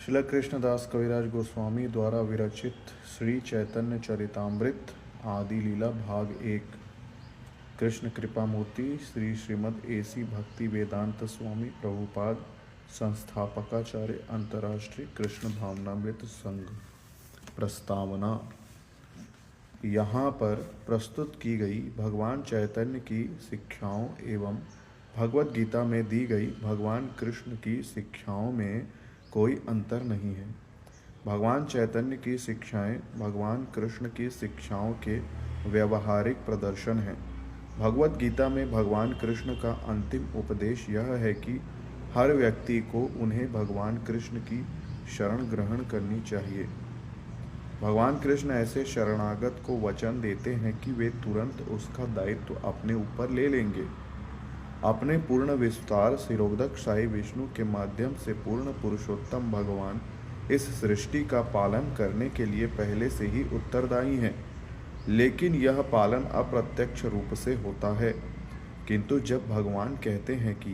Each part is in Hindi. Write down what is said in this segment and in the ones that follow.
श्रील कृष्णदास कविराज गोस्वामी द्वारा विरचित श्री चैतन्य चरितामृत आदि लीला भाग 1। कृष्ण कृपा मूर्ति श्री श्रीमद एसी भक्ति वेदांत स्वामी प्रभुपाद संस्थापकाचार्य अंतर्राष्ट्रीय कृष्ण भावनामृत संघ। प्रस्तावना। यहाँ पर प्रस्तुत की गई भगवान चैतन्य की शिक्षाओं एवं भगवत गीता में दी गई भगवान कृष्ण की शिक्षाओं में कोई अंतर नहीं है। भगवान चैतन्य की शिक्षाएं भगवान कृष्ण की शिक्षाओं के व्यवहारिक प्रदर्शन हैं। भगवत गीता में भगवान कृष्ण का अंतिम उपदेश यह है कि हर व्यक्ति को उन्हें भगवान कृष्ण की शरण ग्रहण करनी चाहिए। भगवान कृष्ण ऐसे शरणागत को वचन देते हैं कि वे तुरंत उसका दायित्व अपने ऊपर ले लेंगे। अपने पूर्ण विस्तार सिरोधक साई विष्णु के माध्यम से पूर्ण पुरुषोत्तम भगवान इस सृष्टि का पालन करने के लिए पहले से ही उत्तरदायी हैं, लेकिन यह पालन अप्रत्यक्ष रूप से होता है। किंतु जब भगवान कहते हैं कि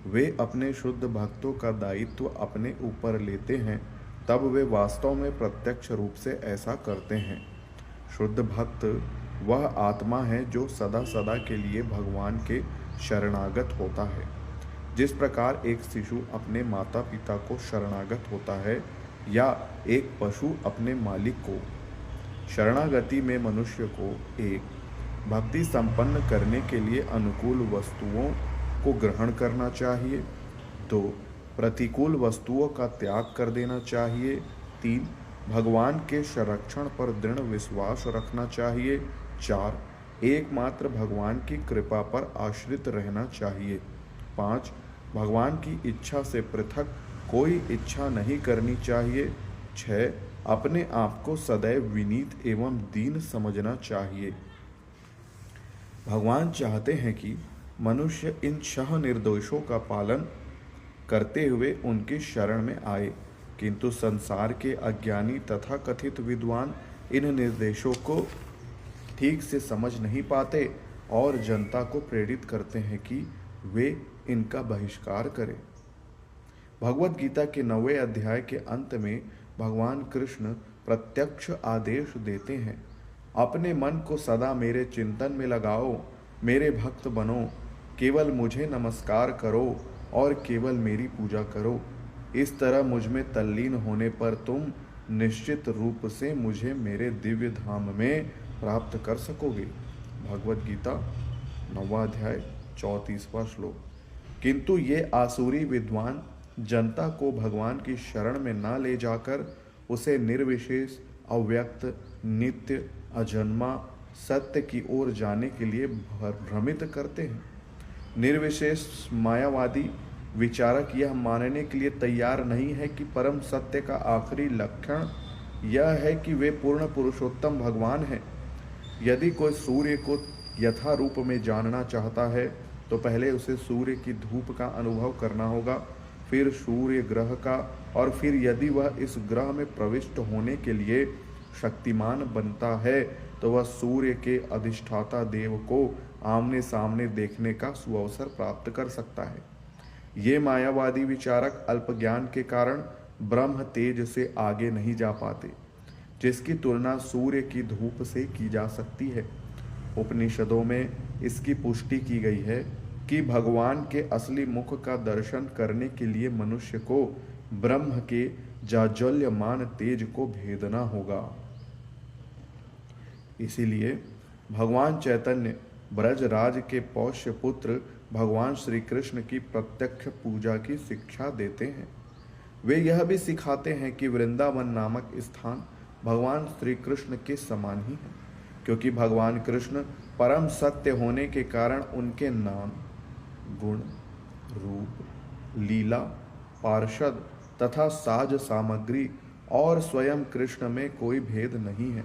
वे अपने शुद्ध भक्तों का दायित्व अपने ऊपर लेते हैं, तब वे वास्तव में प्रत्यक्ष रूप से ऐसा करते हैं। शुद्ध भक्त वह आत्मा है जो सदा सदा के लिए भगवान के शरणागत होता है। जिस प्रकार एक शिशु अपने माता पिता को शरणागत होता है या एक पशु अपने मालिक को। शरणागति में मनुष्य को एक भक्ति संपन्न करने के लिए अनुकूल वस्तुओं को ग्रहण करना चाहिए। 2 प्रतिकूल वस्तुओं का त्याग कर देना चाहिए। 3 भगवान के संरक्षण पर दृढ़ विश्वास रखना चाहिए। 4 एकमात्र भगवान की कृपा पर आश्रित रहना चाहिए। 5 भगवान की इच्छा से पृथक कोई इच्छा नहीं करनी चाहिए। 6 अपने आप को सदैव विनीत एवं दीन समझना चाहिए। भगवान चाहते हैं कि मनुष्य इन 6 निर्देशों का पालन करते हुए उनकी शरण में आए, किंतु संसार के अज्ञानी तथा कथित विद्वान इन निर्देशों को ठीक से समझ नहीं पाते और जनता को प्रेरित करते हैं कि वे इनका बहिष्कार करें। भगवत गीता के 9वें अध्याय के अंत में भगवान कृष्ण प्रत्यक्ष आदेश देते हैं, अपने मन को सदा मेरे चिंतन में लगाओ, मेरे भक्त बनो, केवल मुझे नमस्कार करो और केवल मेरी पूजा करो। इस तरह मुझ में तल्लीन होने पर तुम निश्चित रूप से मुझे मेरे दिव्य धाम में प्राप्त कर सकोगे। भगवत गीता 9वां अध्याय 34वां श्लोक। किंतु ये आसुरी विद्वान जनता को भगवान की शरण में न ले जाकर उसे निर्विशेष, अव्यक्त, नित्य, अजन्मा सत्य की ओर जाने के लिए भ्रमित करते हैं। निर्विशेष मायावादी विचारक यह मानने के लिए तैयार नहीं है कि परम सत्य का आखिरी लक्षण यह है कि वे पूर्ण पुरुषोत्तम भगवान हैं। यदि कोई सूर्य को यथा रूप में जानना चाहता है तो पहले उसे सूर्य की धूप का अनुभव करना होगा, फिर सूर्य ग्रह का, और फिर यदि वह इस ग्रह में प्रविष्ट होने के लिए शक्तिमान बनता है तो वह सूर्य के अधिष्ठाता देव को आमने सामने देखने का सुअवसर प्राप्त कर सकता है। ये मायावादी विचारक अल्प ज्ञान के कारण ब्रह्म तेज से आगे नहीं जा पाते, जिसकी तुलना सूर्य की धूप से की जा सकती है। उपनिषदों में इसकी पुष्टि की गई है कि भगवान के असली मुख का दर्शन करने के लिए मनुष्य को ब्रह्म के जाज्वल्यमान तेज को भेदना होगा। इसीलिए भगवान चैतन्य ब्रजराज के पौष्य पुत्र भगवान श्री कृष्ण की प्रत्यक्ष पूजा की शिक्षा देते हैं। वे यह भी सिखाते हैं कि वृंदावन नामक स्थान भगवान श्री कृष्ण के समान ही है, क्योंकि भगवान कृष्ण परम सत्य होने के कारण उनके नाम, गुण, रूप, लीला, पार्षद तथा साज सामग्री और स्वयं कृष्ण में कोई भेद नहीं है।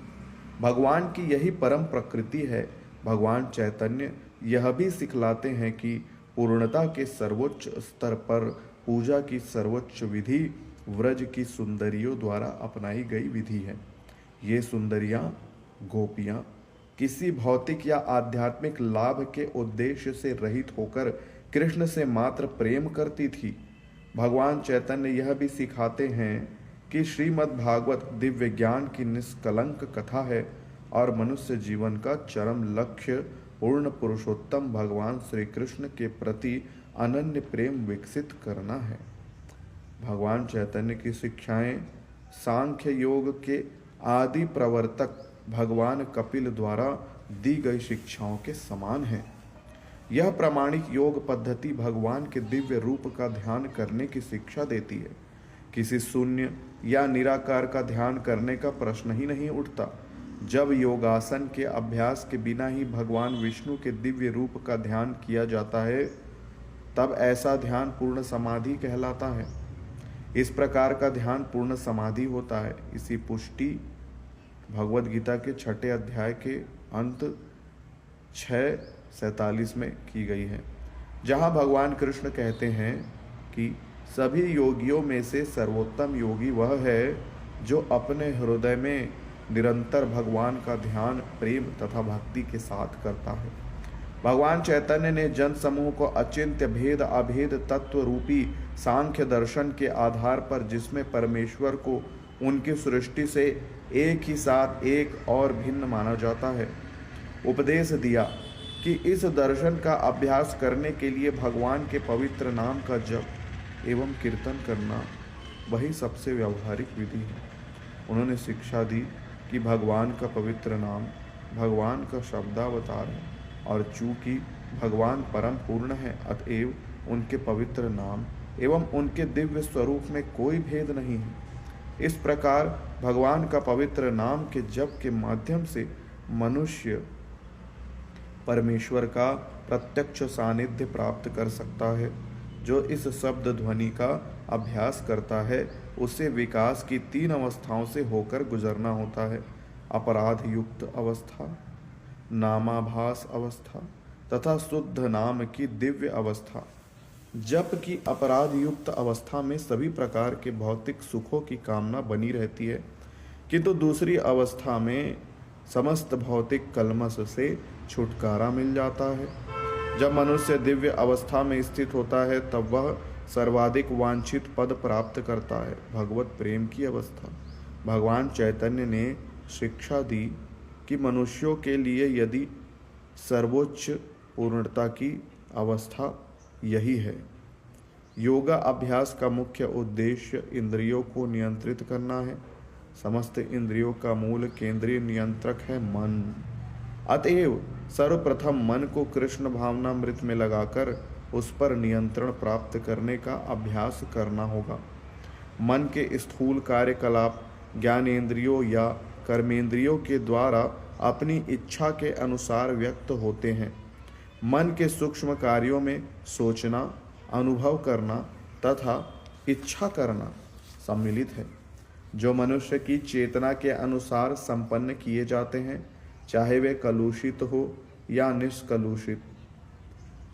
भगवान की यही परम प्रकृति है। भगवान चैतन्य यह भी सिखलाते हैं कि पूर्णता के सर्वोच्च स्तर पर पूजा की सर्वोच्च विधि व्रज की सुंदरियों द्वारा अपनाई गई विधि है। ये सुंदरियां, गोपियां किसी भौतिक या आध्यात्मिक लाभ के उद्देश्य से रहित होकर कृष्ण से मात्र प्रेम करती थी। भगवान चैतन्य यह भी सिखाते हैं कि श्रीमद् भागवत दिव्य ज्ञान की निष्कलंक कथा है और मनुष्य जीवन का चरम लक्ष्य पूर्ण पुरुषोत्तम भगवान श्री कृष्ण के प्रति अनन्य प्रेम विकसित करना है। भगवान चैतन्य की शिक्षाएं सांख्य योग के आदि प्रवर्तक भगवान कपिल द्वारा दी गई शिक्षाओं के समान है। यह प्रामाणिक योग पद्धति भगवान के दिव्य रूप का ध्यान करने की शिक्षा देती है। किसी शून्य या निराकार का ध्यान करने का प्रश्न ही नहीं उठता। जब योगासन के अभ्यास के बिना ही भगवान विष्णु के दिव्य रूप का ध्यान किया जाता है, तब ऐसा ध्यान पूर्ण समाधि कहलाता है। इस प्रकार का ध्यान पूर्ण समाधि होता है। इसी पुष्टि भगवद गीता के 6 अध्याय के अंत 6:47 में की गई है, जहां भगवान कृष्ण कहते हैं कि सभी योगियों में से सर्वोत्तम योगी वह है जो अपने हृदय में निरंतर भगवान का ध्यान प्रेम तथा भक्ति के साथ करता है। भगवान चैतन्य ने जन समूह को अचिंत्य भेद अभेद तत्व रूपी सांख्य दर्शन के आधार पर, जिसमें परमेश्वर को उनकी सृष्टि से एक ही साथ एक और भिन्न माना जाता है, उपदेश दिया कि इस दर्शन का अभ्यास करने के लिए भगवान के पवित्र नाम का जप एवं कीर्तन करना वही सबसे व्यावहारिक विधि है। उन्होंने शिक्षा दी कि भगवान का पवित्र नाम भगवान का शब्दावतार है और चूंकि भगवान परम पूर्ण है, अतएव उनके पवित्र नाम एवं उनके दिव्य स्वरूप में कोई भेद नहीं है। इस प्रकार भगवान का पवित्र नाम के जप के माध्यम से मनुष्य परमेश्वर का प्रत्यक्ष सानिध्य प्राप्त कर सकता है। जो इस शब्द ध्वनि का अभ्यास करता है, उसे विकास की 3 अवस्थाओं से होकर गुजरना होता है: अपराध युक्त अवस्था, नामाभास अवस्था तथा शुद्ध नाम की दिव्य अवस्था। जप की अपराध युक्त अवस्था में सभी प्रकार के भौतिक सुखों की कामना बनी रहती है, किंतु दूसरी अवस्था में समस्त भौतिक कलमश से छुटकारा मिल जाता है। जब मनुष्य दिव्य अवस्था में स्थित होता है, तब वह सर्वाधिक वांछित पद प्राप्त करता है, भगवत प्रेम की अवस्था। भगवान चैतन्य ने शिक्षा दी कि मनुष्यों के लिए यदि सर्वोच्च पूर्णता की अवस्था यही है। योगा अभ्यास का मुख्य उद्देश्य इंद्रियों को नियंत्रित करना है। समस्त इंद्रियों का मूल केंद्रीय नियंत्रक है मन। अतएव सर्वप्रथम मन को कृष्ण भावनामृत में लगाकर उस पर नियंत्रण प्राप्त करने का अभ्यास करना होगा। मन के स्थूल कार्यकलाप ज्ञानेंद्रियों या कर्मेंद्रियों के द्वारा अपनी इच्छा के अनुसार व्यक्त होते हैं। मन के सूक्ष्म कार्यों में सोचना, अनुभव करना तथा इच्छा करना सम्मिलित है, जो मनुष्य की चेतना के अनुसार संपन्न किए जाते हैं, चाहे वे कलुषित हो या निष्कलुषित।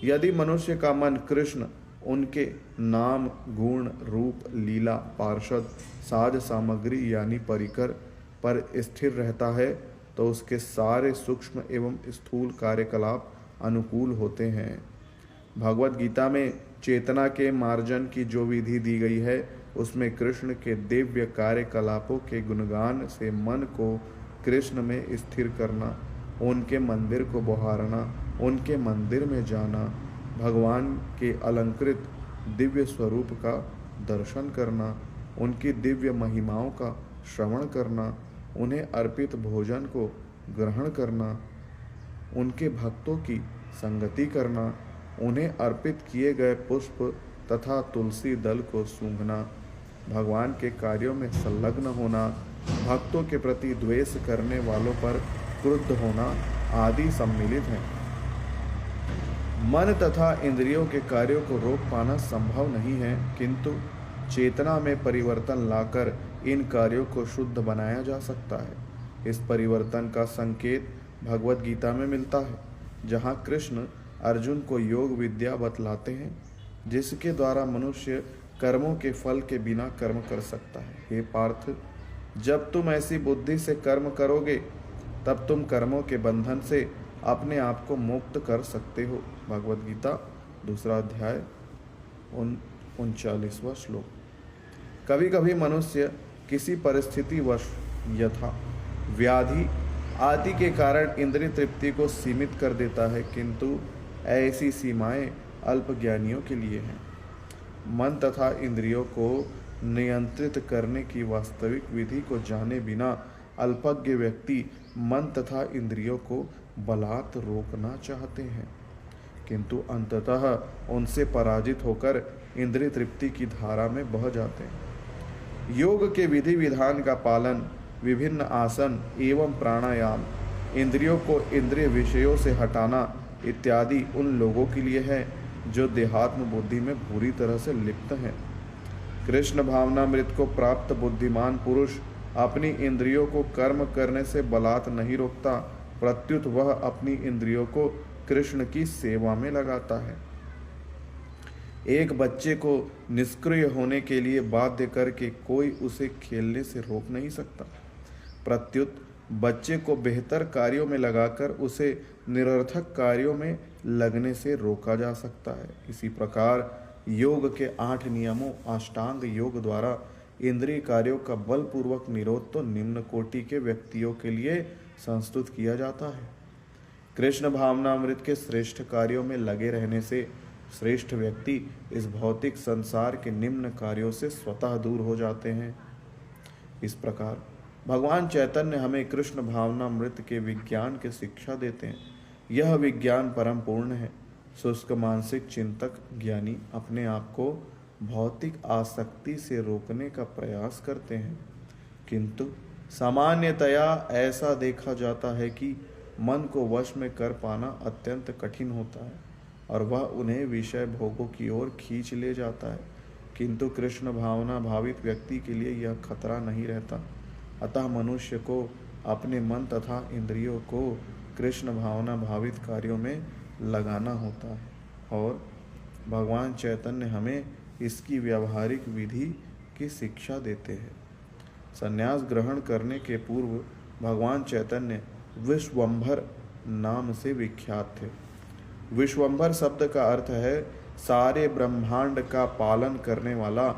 यदि मनुष्य का मन कृष्ण, उनके नाम, गुण, रूप, लीला, पार्षद, साज सामग्री यानी परिकर पर स्थिर रहता है, तो उसके सारे सूक्ष्म एवं स्थूल कार्यकलाप अनुकूल होते हैं। भगवद गीता में चेतना के मार्जन की जो विधि दी गई है, उसमें कृष्ण के दिव्य कार्यकलापों के गुणगान से मन को कृष्ण में स्थिर करना, उनके मंदिर को बहारना, उनके मंदिर में जाना, भगवान के अलंकृत दिव्य स्वरूप का दर्शन करना, उनकी दिव्य महिमाओं का श्रवण करना, उन्हें अर्पित भोजन को ग्रहण करना, उनके भक्तों की संगति करना, उन्हें अर्पित किए गए पुष्प तथा तुलसी दल को सूंघना, भगवान के कार्यों में संलग्न होना, भक्तों के प्रति द्वेष करने वालों पर क्रुद्ध होना आदि सम्मिलित हैं। मन तथा इंद्रियों के कार्यों को रोक पाना संभव नहीं है, किंतु चेतना में परिवर्तन लाकर इन कार्यों को शुद्ध बनाया जा सकता है। इस परिवर्तन का संकेत भगवद गीता में मिलता है, जहाँ कृष्ण अर्जुन को योग विद्या बतलाते हैं, जिसके द्वारा मनुष्य कर्मों के फल के बिना कर्म कर सकता है। हे पार्थ, जब तुम ऐसी बुद्धि से कर्म करोगे, तब तुम कर्मों के बंधन से अपने आप को मुक्त कर सकते हो। भगवद गीता 2 अध्याय 39वां श्लोक। कभी कभी मनुष्य किसी परिस्थितिवश यथा व्याधि आदि के कारण इंद्रिय तृप्ति को सीमित कर देता है, किंतु ऐसी सीमाएं अल्पज्ञानियों के लिए हैं। मन तथा इंद्रियों को नियंत्रित करने की वास्तविक विधि को जाने बिना अल्पज्ञ व्यक्ति मन तथा इंद्रियों को बलात् रोकना चाहते हैं, किंतु अंततः उनसे पराजित होकर इंद्रिय तृप्ति की धारा में बह जाते हैं। योग के विधि विधान का पालन, विभिन्न आसन एवं प्राणायाम, इंद्रियों को इंद्रिय विषयों से हटाना इत्यादि उन लोगों के लिए है जो देहात्म बुद्धि में पूरी तरह से लिप्त हैं। कृष्ण भावनामृत को प्राप्त बुद्धिमान पुरुष अपनी इंद्रियों को कर्म करने से बलात् नहीं रोकता, प्रत्युत वह अपनी इंद्रियों को कृष्ण की सेवा में लगाता है। एक बच्चे को निष्क्रिय होने के लिए बाध्य करके कोई उसे खेलने से रोक नहीं सकता, प्रत्युत बच्चे को बेहतर कार्यों में लगाकर उसे निरर्थक कार्यों में लगने से रोका जा सकता है। इसी प्रकार योग के 8 नियमों अष्टांग योग द्वारा इंद्रिय कार्यों का बलपूर्वक निरोध तो निम्न कोटि के व्यक्तियों के लिए संस्तुत किया जाता है। कृष्ण भावनामृत के श्रेष्ठ कार्यों में लगे रहने से श्रेष्ठ व्यक्ति इस भौतिक संसार के निम्न कार्यों से स्वतः दूर हो जाते हैं। इस प्रकार भगवान चैतन्य हमें कृष्ण भावनामृत के विज्ञान की शिक्षा देते हैं। यह विज्ञान परम पूर्ण है। शुष्क मानसिक चिंतक ज्ञानी अपने आप को भौतिक आसक्ति से रोकने का प्रयास करते हैं, किंतु सामान्यतया ऐसा देखा जाता है कि मन को वश में कर पाना अत्यंत कठिन होता है और वह उन्हें विषय भोगों की ओर खींच ले जाता है, किंतु कृष्ण भावना भावित व्यक्ति के लिए यह खतरा नहीं रहता। अतः मनुष्य को अपने मन तथा इंद्रियों को कृष्ण भावना भावित कार्यों में लगाना होता है और भगवान चैतन्य हमें इसकी व्यावहारिक विधि की शिक्षा देते हैं। संन्यास ग्रहण करने के पूर्व भगवान चैतन्य विश्वम्भर नाम से विख्यात थे। विश्वम्भर शब्द का अर्थ है सारे ब्रह्मांड का पालन करने वाला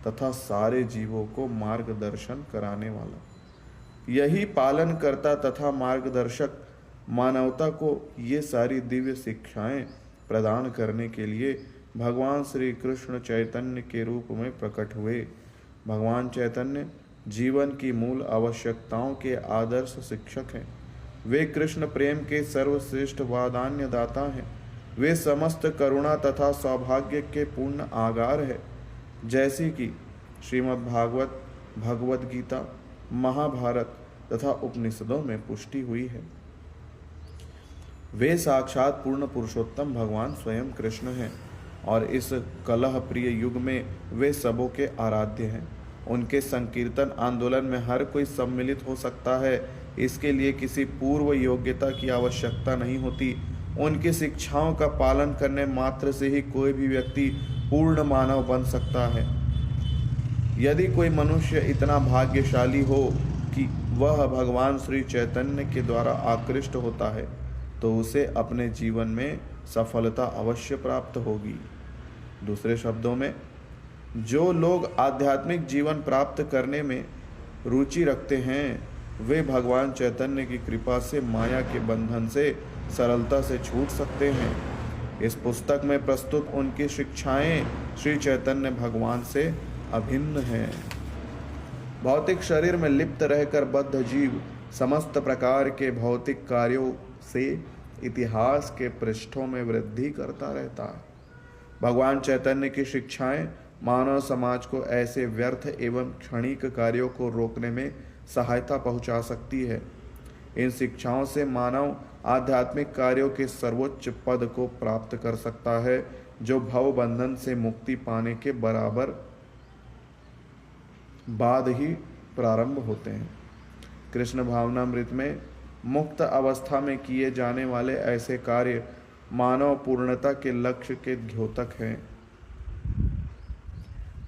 तथा सारे जीवों को मार्गदर्शन कराने वाला। यही पालन करता तथा मार्गदर्शक मानवता को ये सारी दिव्य शिक्षाएं प्रदान करने के लिए भगवान श्री कृष्ण चैतन्य के रूप में प्रकट हुए। भगवान चैतन्य जीवन की मूल आवश्यकताओं के आदर्श शिक्षक हैं। वे कृष्ण प्रेम के सर्वश्रेष्ठ वादान्य दाता हैं। वे समस्त करुणा तथा सौभाग्य के पूर्ण आगार है, जैसे कि श्रीमद् भागवत, भगवद गीता, महाभारत तथा उपनिषदों में पुष्टि हुई है। वे साक्षात पूर्ण पुरुषोत्तम भगवान स्वयं कृष्ण हैं और इस कलह प्रिय युग में वे सबों के आराध्य हैं। उनके संकीर्तन आंदोलन में हर कोई सम्मिलित हो सकता है। इसके लिए किसी पूर्व योग्यता की आवश्यकता नहीं होती। उनकी शिक्षाओं का पालन करने मात्र से ही कोई भी व्यक्ति पूर्ण मानव बन सकता है। यदि कोई मनुष्य इतना भाग्यशाली हो कि वह भगवान श्री चैतन्य के द्वारा आकृष्ट होता है, तो उसे अपने जीवन में सफलता अवश्य प्राप्त होगी। दूसरे शब्दों में, जो लोग आध्यात्मिक जीवन प्राप्त करने में रुचि रखते हैं, वे भगवान चैतन्य की कृपा से माया के बंधन से सरलता से छूट सकते हैं। इस पुस्तक में प्रस्तुत उनकी शिक्षाएं श्री चैतन्य भगवान से अभिन्न हैं। भौतिक शरीर में लिप्त रहकर बद्ध जीव समस्त प्रकार के भौतिक कार्यों से इतिहास के पृष्ठों में वृद्धि करता रहता है। भगवान चैतन्य की शिक्षाएं मानव समाज को ऐसे व्यर्थ एवं क्षणिक कार्यों को रोकने में सहायता पहुंचा सकती है। इन शिक्षाओं से मानव आध्यात्मिक कार्यों के सर्वोच्च पद को प्राप्त कर सकता है, जो भव बंधन से मुक्ति पाने के बराबर बाद ही प्रारंभ होते हैं। कृष्ण भावनामृत में मुक्त अवस्था में किए जाने वाले ऐसे कार्य मानव पूर्णता के लक्ष्य के द्योतक हैं।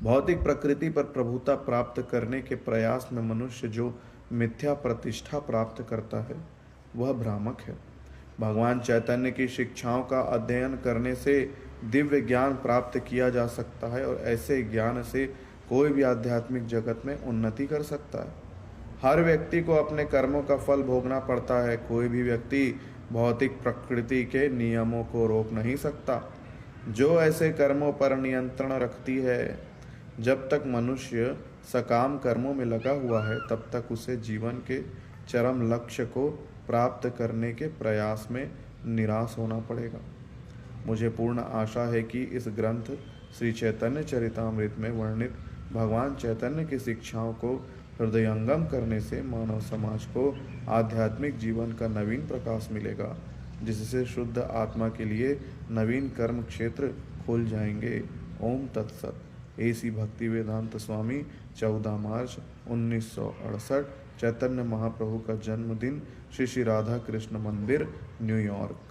भौतिक प्रकृति पर प्रभुता प्राप्त करने के प्रयास में मनुष्य जो मिथ्या प्रतिष्ठा प्राप्त करता है, वह भ्रामक है। भगवान चैतन्य की शिक्षाओं का अध्ययन करने से दिव्य ज्ञान प्राप्त किया जा सकता है और ऐसे ज्ञान से कोई भी आध्यात्मिक जगत में उन्नति कर सकता है। हर व्यक्ति को अपने कर्मों का फल भोगना पड़ता है। कोई भी व्यक्ति भौतिक प्रकृति के नियमों को रोक नहीं सकता जो ऐसे कर्मों पर नियंत्रण रखती है। जब तक मनुष्य सकाम कर्मों में लगा हुआ है तब तक उसे जीवन के चरम लक्ष्य को प्राप्त करने के प्रयास में निराश होना पड़ेगा। मुझे पूर्ण आशा है कि इस ग्रंथ श्री चैतन्य चरितामृत में वर्णित भगवान चैतन्य की शिक्षाओं को हृदयंगम करने से मानव समाज को आध्यात्मिक जीवन का नवीन प्रकाश मिलेगा, जिससे शुद्ध आत्मा के लिए नवीन कर्म क्षेत्र खुल जाएंगे। ओम तत्सत। एसी भक्तिवेदांत स्वामी 14 मार्च 1968, चैतन्य महाप्रभु का जन्मदिन, श्री श्री राधा कृष्ण मंदिर, न्यूयॉर्क।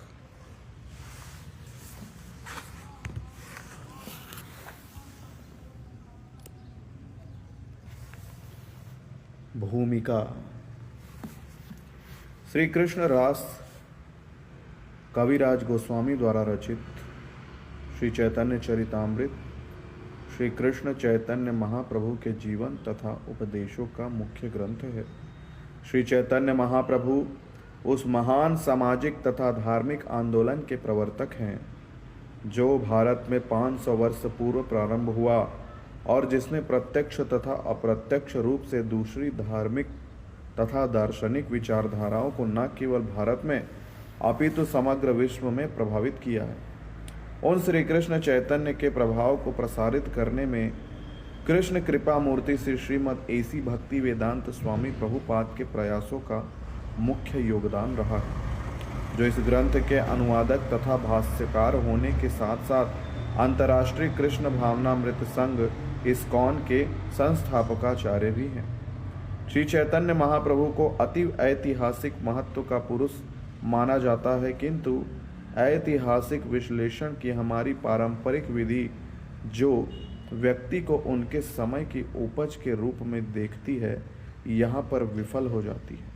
भूमिका। श्री कृष्ण रास कविराज गोस्वामी द्वारा रचित श्री चैतन्य चरितामृत श्री कृष्ण चैतन्य महाप्रभु के जीवन तथा उपदेशों का मुख्य ग्रंथ है। श्री चैतन्य महाप्रभु उस महान सामाजिक तथा धार्मिक आंदोलन के प्रवर्तक हैं जो भारत में 500 वर्ष पूर्व प्रारंभ हुआ और जिसने प्रत्यक्ष तथा अप्रत्यक्ष रूप से दूसरी धार्मिक तथा दार्शनिक विचारधाराओं को न केवल भारत में अपितु समग्र विश्व में प्रभावित किया है। उन श्री कृष्ण चैतन्य के प्रभाव को प्रसारित करने में कृष्ण कृपा मूर्ति श्री श्रीमद एसी भक्ति वेदांत स्वामी प्रभुपाद के प्रयासों का मुख्य योगदान रहा है, जो इस ग्रंथ के अनुवादक तथा भाष्यकार होने के साथ साथ अंतर्राष्ट्रीय कृष्ण भावनामृत संघ इस्कॉन के संस्थापकाचार्य भी हैं। श्री चैतन्य महाप्रभु को अति ऐतिहासिक महत्व का पुरुष माना जाता है, किंतु ऐतिहासिक विश्लेषण की हमारी पारंपरिक विधि जो व्यक्ति को उनके समय की उपज के रूप में देखती है, यहाँ पर विफल हो जाती है,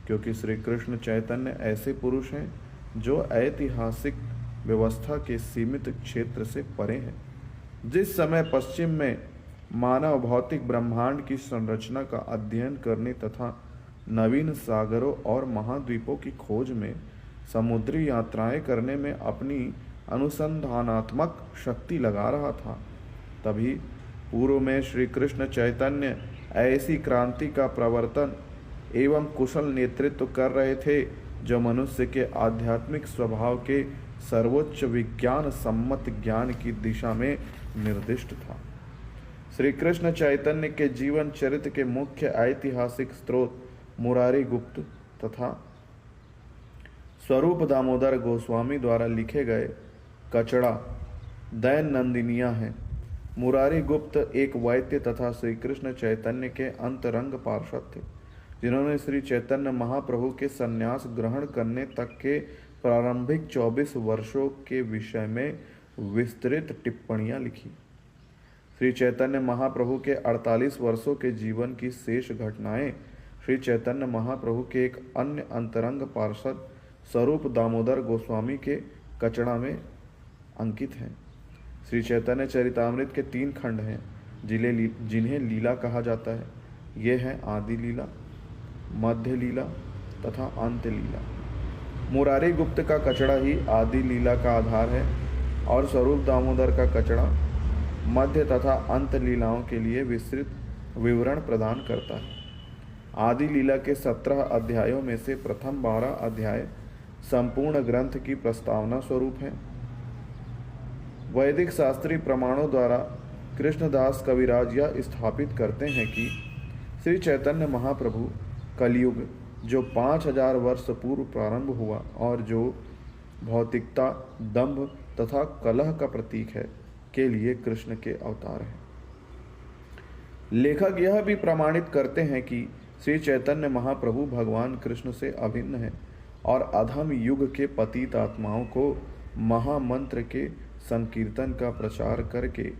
क्योंकि श्री कृष्ण चैतन्य ऐसे पुरुष हैं जो ऐतिहासिक व्यवस्था के सीमित क्षेत्र से परे हैं। जिस समय पश्चिम में मानव भौतिक ब्रह्मांड की संरचना का अध्ययन करने तथा नवीन सागरों और महाद्वीपों की खोज में समुद्री यात्राएं करने में अपनी अनुसंधानात्मक शक्ति लगा रहा था, तभी पूर्व में श्री कृष्ण चैतन्य ऐसी क्रांति का प्रवर्तन एवं कुशल नेतृत्व कर रहे थे जो मनुष्य के आध्यात्मिक स्वभाव के सर्वोच्च विज्ञान सम्मत ज्ञान की दिशा में निर्दिष्ट था। श्री कृष्ण चैतन्य के जीवन चरित्र के मुख्य ऐतिहासिक स्रोत मुरारी गुप्त तथा स्वरूप दामोदर गोस्वामी द्वारा लिखे गए कचड़ा दैन नंदिनिया हैं। मुरारी गुप्त एक वैद्य तथा श्री कृष्ण चैतन्य के अंतरंग पार्षद थे, जिन्होंने श्री चैतन्य महाप्रभु के संन्यास ग्रहण करने तक के प्रारंभिक 24 वर्षों के विषय में विस्तृत टिप्पणियां लिखी। श्री चैतन्य महाप्रभु के 48 वर्षों के जीवन की शेष घटनाएं श्री चैतन्य महाप्रभु के एक अन्य अंतरंग पार्षद स्वरूप दामोदर गोस्वामी के कचड़ा में अंकित हैं। श्री चैतन्य चरितामृत के 3 खंड हैं जिन्हें लीला कहा जाता है। ये हैं आदि लीला, मध्य लीला तथा अंत लीला। मुरारी गुप्त का कचड़ा ही आदि लीला का आधार है और स्वरूप दामोदर का कचड़ा मध्य तथा अंत लीलाओं के लिए विस्तृत विवरण प्रदान करता है। आदि लीला के 17 अध्यायों में से प्रथम 12 अध्याय संपूर्ण ग्रंथ की प्रस्तावना स्वरूप हैं। वैदिक शास्त्रीय प्रमाणों द्वारा कृष्णदास कविराज यह स्थापित करते हैं कि श्री चैतन्य महाप्रभु कलयुग जो 5000 वर्ष पूर्व प्रारंभ हुआ और जो भौतिकता, दंभ तथा कलह का प्रतीक है, के लिए कृष्ण के अवतार हैं। लेखक यह भी प्रमाणित करते हैं कि श्री चैतन्य महाप्रभु भगवान कृष्ण से अभिन्न हैं और अधम युग के पतित आत्माओं को महामंत्र के संकीर्तन का प्रचार करके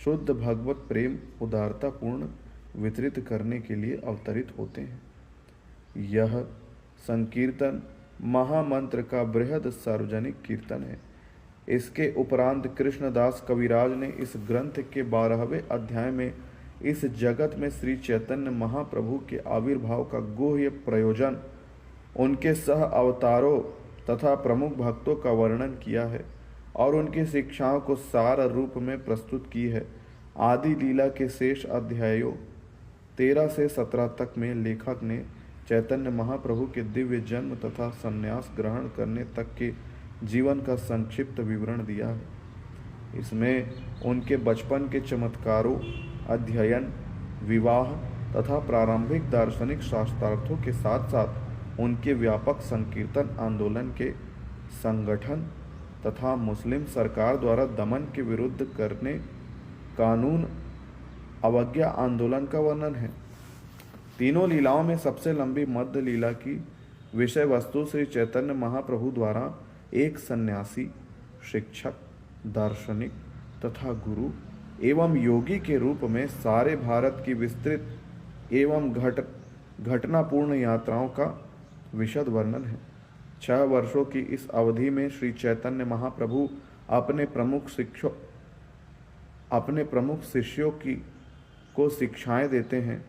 शुद्ध भगवत प्रेम उदारता पूर्ण वितरित करने के लिए अवतरित होते हैं। यह संकीर्तन महामंत्र का बृहद सार्वजनिक कीर्तन है। इसके उपरांत कृष्णदास कविराज ने इस ग्रंथ के 12वें अध्याय में इस जगत में श्री चैतन्य महाप्रभु के आविर्भाव का गुह्य प्रयोजन, उनके सह अवतारों तथा प्रमुख भक्तों का वर्णन किया है और उनकी शिक्षाओं को सार रूप में प्रस्तुत की है। आदि लीला के शेष अध्यायों 13 से 17 तक में लेखक ने चैतन्य महाप्रभु के दिव्य जन्म तथा संन्यास ग्रहण करने तक के जीवन का संक्षिप्त विवरण दिया है। इसमें उनके बचपन के चमत्कारों, अध्ययन, विवाह तथा प्रारंभिक दार्शनिक शास्त्रार्थों के साथ साथ उनके व्यापक संकीर्तन आंदोलन के संगठन तथा मुस्लिम सरकार द्वारा दमन के विरुद्ध करने कानून अवज्ञा आंदोलन का वर्णन है। तीनों लीलाओं में सबसे लंबी मध्य लीला की विषय वस्तु श्री चैतन्य महाप्रभु द्वारा एक सन्यासी, शिक्षक, दार्शनिक तथा गुरु एवं योगी के रूप में सारे भारत की विस्तृत एवं घटनापूर्ण यात्राओं का विशद वर्णन है। 6 वर्षों की इस अवधि में श्री चैतन्य महाप्रभु अपने प्रमुख शिष्यों को शिक्षाएं देते हैं।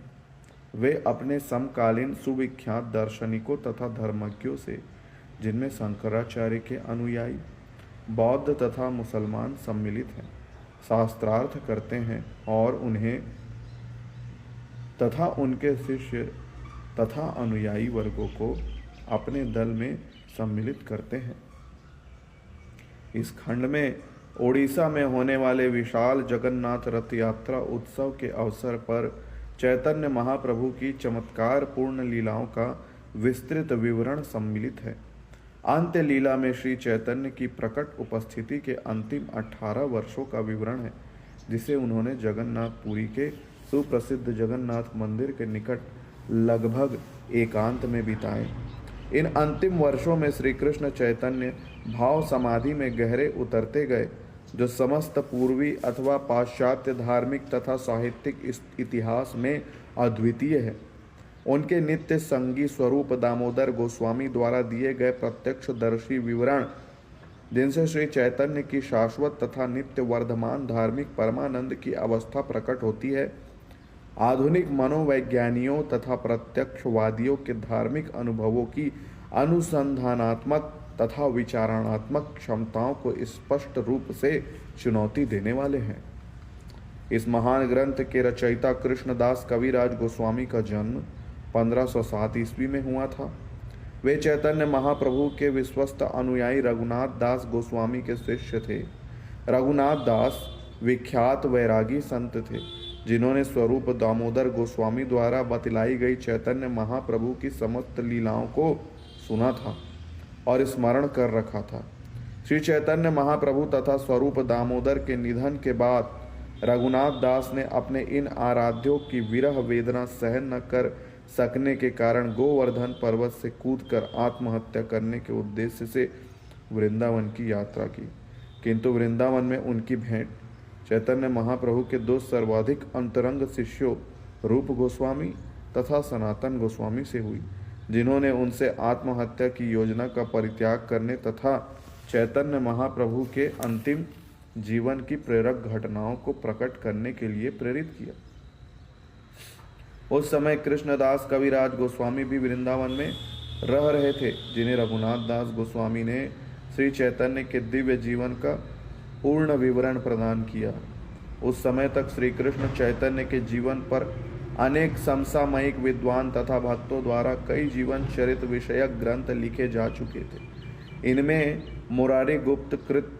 वे अपने समकालीन सुविख्यात दार्शनिकों तथा धर्मज्ञों से, जिनमें शंकराचार्य के अनुयायी, बौद्ध तथा मुसलमान सम्मिलित हैं, शास्त्रार्थ करते हैं और उन्हें तथा उनके शिष्य तथा अनुयायी वर्गों को अपने दल में सम्मिलित करते हैं। इस खंड में ओडिशा में होने वाले विशाल जगन्नाथ रथ यात्रा उत्सव के अवसर पर चैतन्य महाप्रभु की चमत्कारपूर्ण लीलाओं का विस्तृत विवरण सम्मिलित है। अंत्य लीला में श्री चैतन्य की प्रकट उपस्थिति के अंतिम 18 वर्षों का विवरण है, जिसे उन्होंने जगन्नाथपुरी के सुप्रसिद्ध जगन्नाथ मंदिर के निकट लगभग एकांत में बिताए। इन अंतिम वर्षों में श्री कृष्ण चैतन्य भाव समाधि में गहरे उतरते गए, जो समस्त पूर्वी अथवा पाश्चात्य धार्मिक तथा साहित्यिक इतिहास में अद्वितीय है। उनके नित्य संगी स्वरूप दामोदर गोस्वामी द्वारा दिए गए प्रत्यक्षदर्शी विवरण, जिनसे श्री चैतन्य की शाश्वत तथा नित्य वर्धमान धार्मिक परमानंद की अवस्था प्रकट होती है, आधुनिक मनोवैज्ञानियों तथा प्रत्यक्षवादियों के धार्मिक अनुभवों की अनुसंधानात्मक तथा विचारणात्मक क्षमताओं को स्पष्ट रूप से चुनौती देने वाले हैं। इस महान ग्रंथ के रचयिता कृष्णदास कविराज गोस्वामी का जन्म 1507 ईस्वी में हुआ था। वे चैतन्य महाप्रभु के विश्वस्त अनुयायी रघुनाथ दास गोस्वामी के शिष्य थे। रघुनाथ दास विख्यात वैरागी संत थे, जिन्होंने स्वरूप दामोदर गोस्वामी द्वारा बतलाई गई चैतन्य महाप्रभु की समस्त लीलाओं को सुना था और स्मरण कर रखा था। श्री चैतन्य महाप्रभु तथा स्वरूप दामोदर के निधन के बाद रघुनाथ दास ने अपने इन आराध्यों की विरह वेदना सहन न कर सकने के कारण गोवर्धन पर्वत से कूदकर आत्महत्या करने के उद्देश्य से वृंदावन की यात्रा की, किंतु वृंदावन में उनकी भेंट चैतन्य महाप्रभु के 2 सर्वाधिक अंतरंग शिष्यों रूप गोस्वामी तथा सनातन गोस्वामी से हुई, जिन्होंने उनसे आत्महत्या की योजना का परित्याग करने तथा चैतन्य महाप्रभु के अंतिम जीवन की प्रेरक घटनाओं को प्रकट करने के लिए प्रेरित किया। उस समय कृष्णदास कविराज गोस्वामी भी वृंदावन में रह रहे थे, जिन्हें रघुनाथ दास गोस्वामी ने श्री चैतन्य के दिव्य जीवन का पूर्ण विवरण प्रदान किया। उस समय तक श्री कृष्ण चैतन्य के जीवन पर अनेक समसामयिक विद्वान तथा भक्तों द्वारा कई जीवन चरित्र विषयक ग्रंथ लिखे जा चुके थे। इनमें मुरारी गुप्त कृत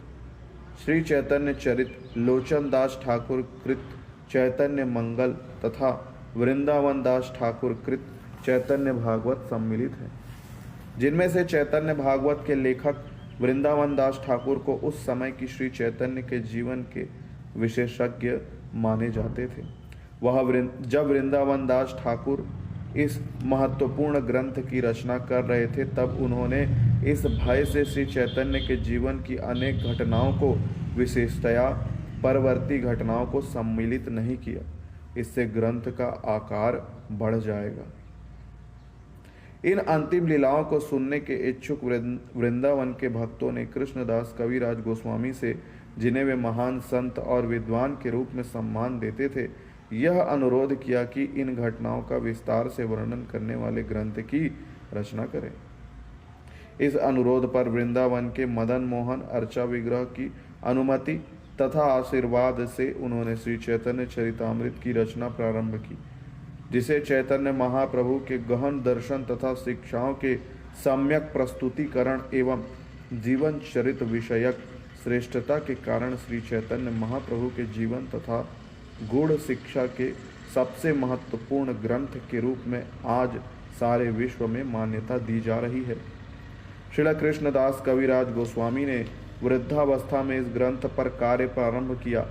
श्री चैतन्य चरित, लोचन दास ठाकुर कृत चैतन्य मंगल तथा वृंदावन दास ठाकुर कृत चैतन्य भागवत सम्मिलित हैं, जिनमें से चैतन्य भागवत के लेखक वृंदावन दास ठाकुर को उस समय की श्री चैतन्य के जीवन के विशेषज्ञ माने जाते थे। जब वृंदावन दास ठाकुर इस महत्वपूर्ण ग्रंथ की रचना कर रहे थे, तब उन्होंने इस भय से श्री चैतन्य के जीवन की अनेक घटनाओं को, विशेषतया परवर्ती घटनाओं को सम्मिलित नहीं किया। इससे ग्रंथ का आकार बढ़ जाएगा। इन अंतिम लीलाओं को सुनने के इच्छुक वृंदावन के भक्तों ने कृष्णदास कविराज गोस्वामी से, जिन्हें वे महान संत और विद्वान के रूप में सम्मान देते थे, यह अनुरोध किया कि इन घटनाओं का विस्तार से वर्णन करने वाले ग्रंथ की रचना करें। इस अनुरोध पर वृंदावन के मदन मोहन अर्चा विग्रह की अनुमति तथा आशीर्वाद से उन्होंने श्री चैतन्य चरितामृत की रचना प्रारंभ की, जिसे चैतन्य महाप्रभु के गहन दर्शन तथा शिक्षाओं के सम्यक प्रस्तुतिकरण एवं जीवन चरित्र विषयक श्रेष्ठता के कारण श्री चैतन्य महाप्रभु के जीवन तथा गूढ़ शिक्षा के सबसे महत्वपूर्ण ग्रंथ के रूप में आज सारे विश्व में मान्यता दी जा रही है। श्रील कृष्णदास कविराज गोस्वामी ने वृद्धावस्था में इस ग्रंथ पर कार्य प्रारंभ किया,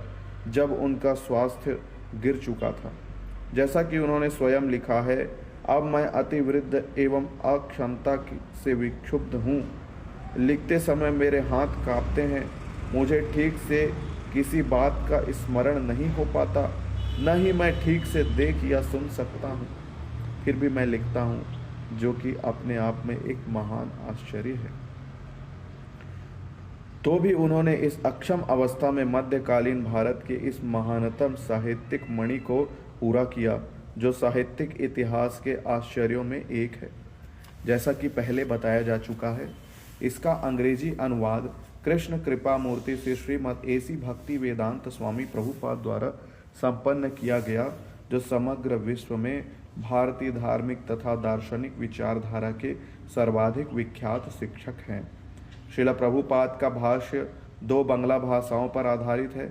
जब उनका स्वास्थ्य गिर चुका था। जैसा कि उन्होंने स्वयं लिखा है, अब मैं अति वृद्ध एवं अक्षमता से विक्षुब्ध हूँ। लिखते समय मेरे हाथ कांपते हैं। मुझे ठीक से किसी बात का स्मरण नहीं हो पाता, न ही मैं ठीक से देख या सुन सकता हूँ। फिर भी मैं लिखता हूँ, जो कि अपने आप में एक महान आश्चर्य है। तो भी उन्होंने इस अक्षम अवस्था में मध्यकालीन भारत के इस महानतम साहित्यिक मणि को पूरा किया, जो साहित्यिक इतिहास के आश्चर्यों में एक है। जैसा कि पहले बताया जा चुका है, इसका अंग्रेजी अनुवाद कृष्ण कृपा मूर्ति से श्रीमद एसी भक्ति वेदांत स्वामी प्रभुपाद द्वारा संपन्न किया गया, जो समग्र विश्व में भारतीय धार्मिक तथा दार्शनिक विचारधारा के सर्वाधिक विख्यात शिक्षक हैं। श्रील प्रभुपाद का भाष्य 2 बांग्ला भाषाओं पर आधारित है।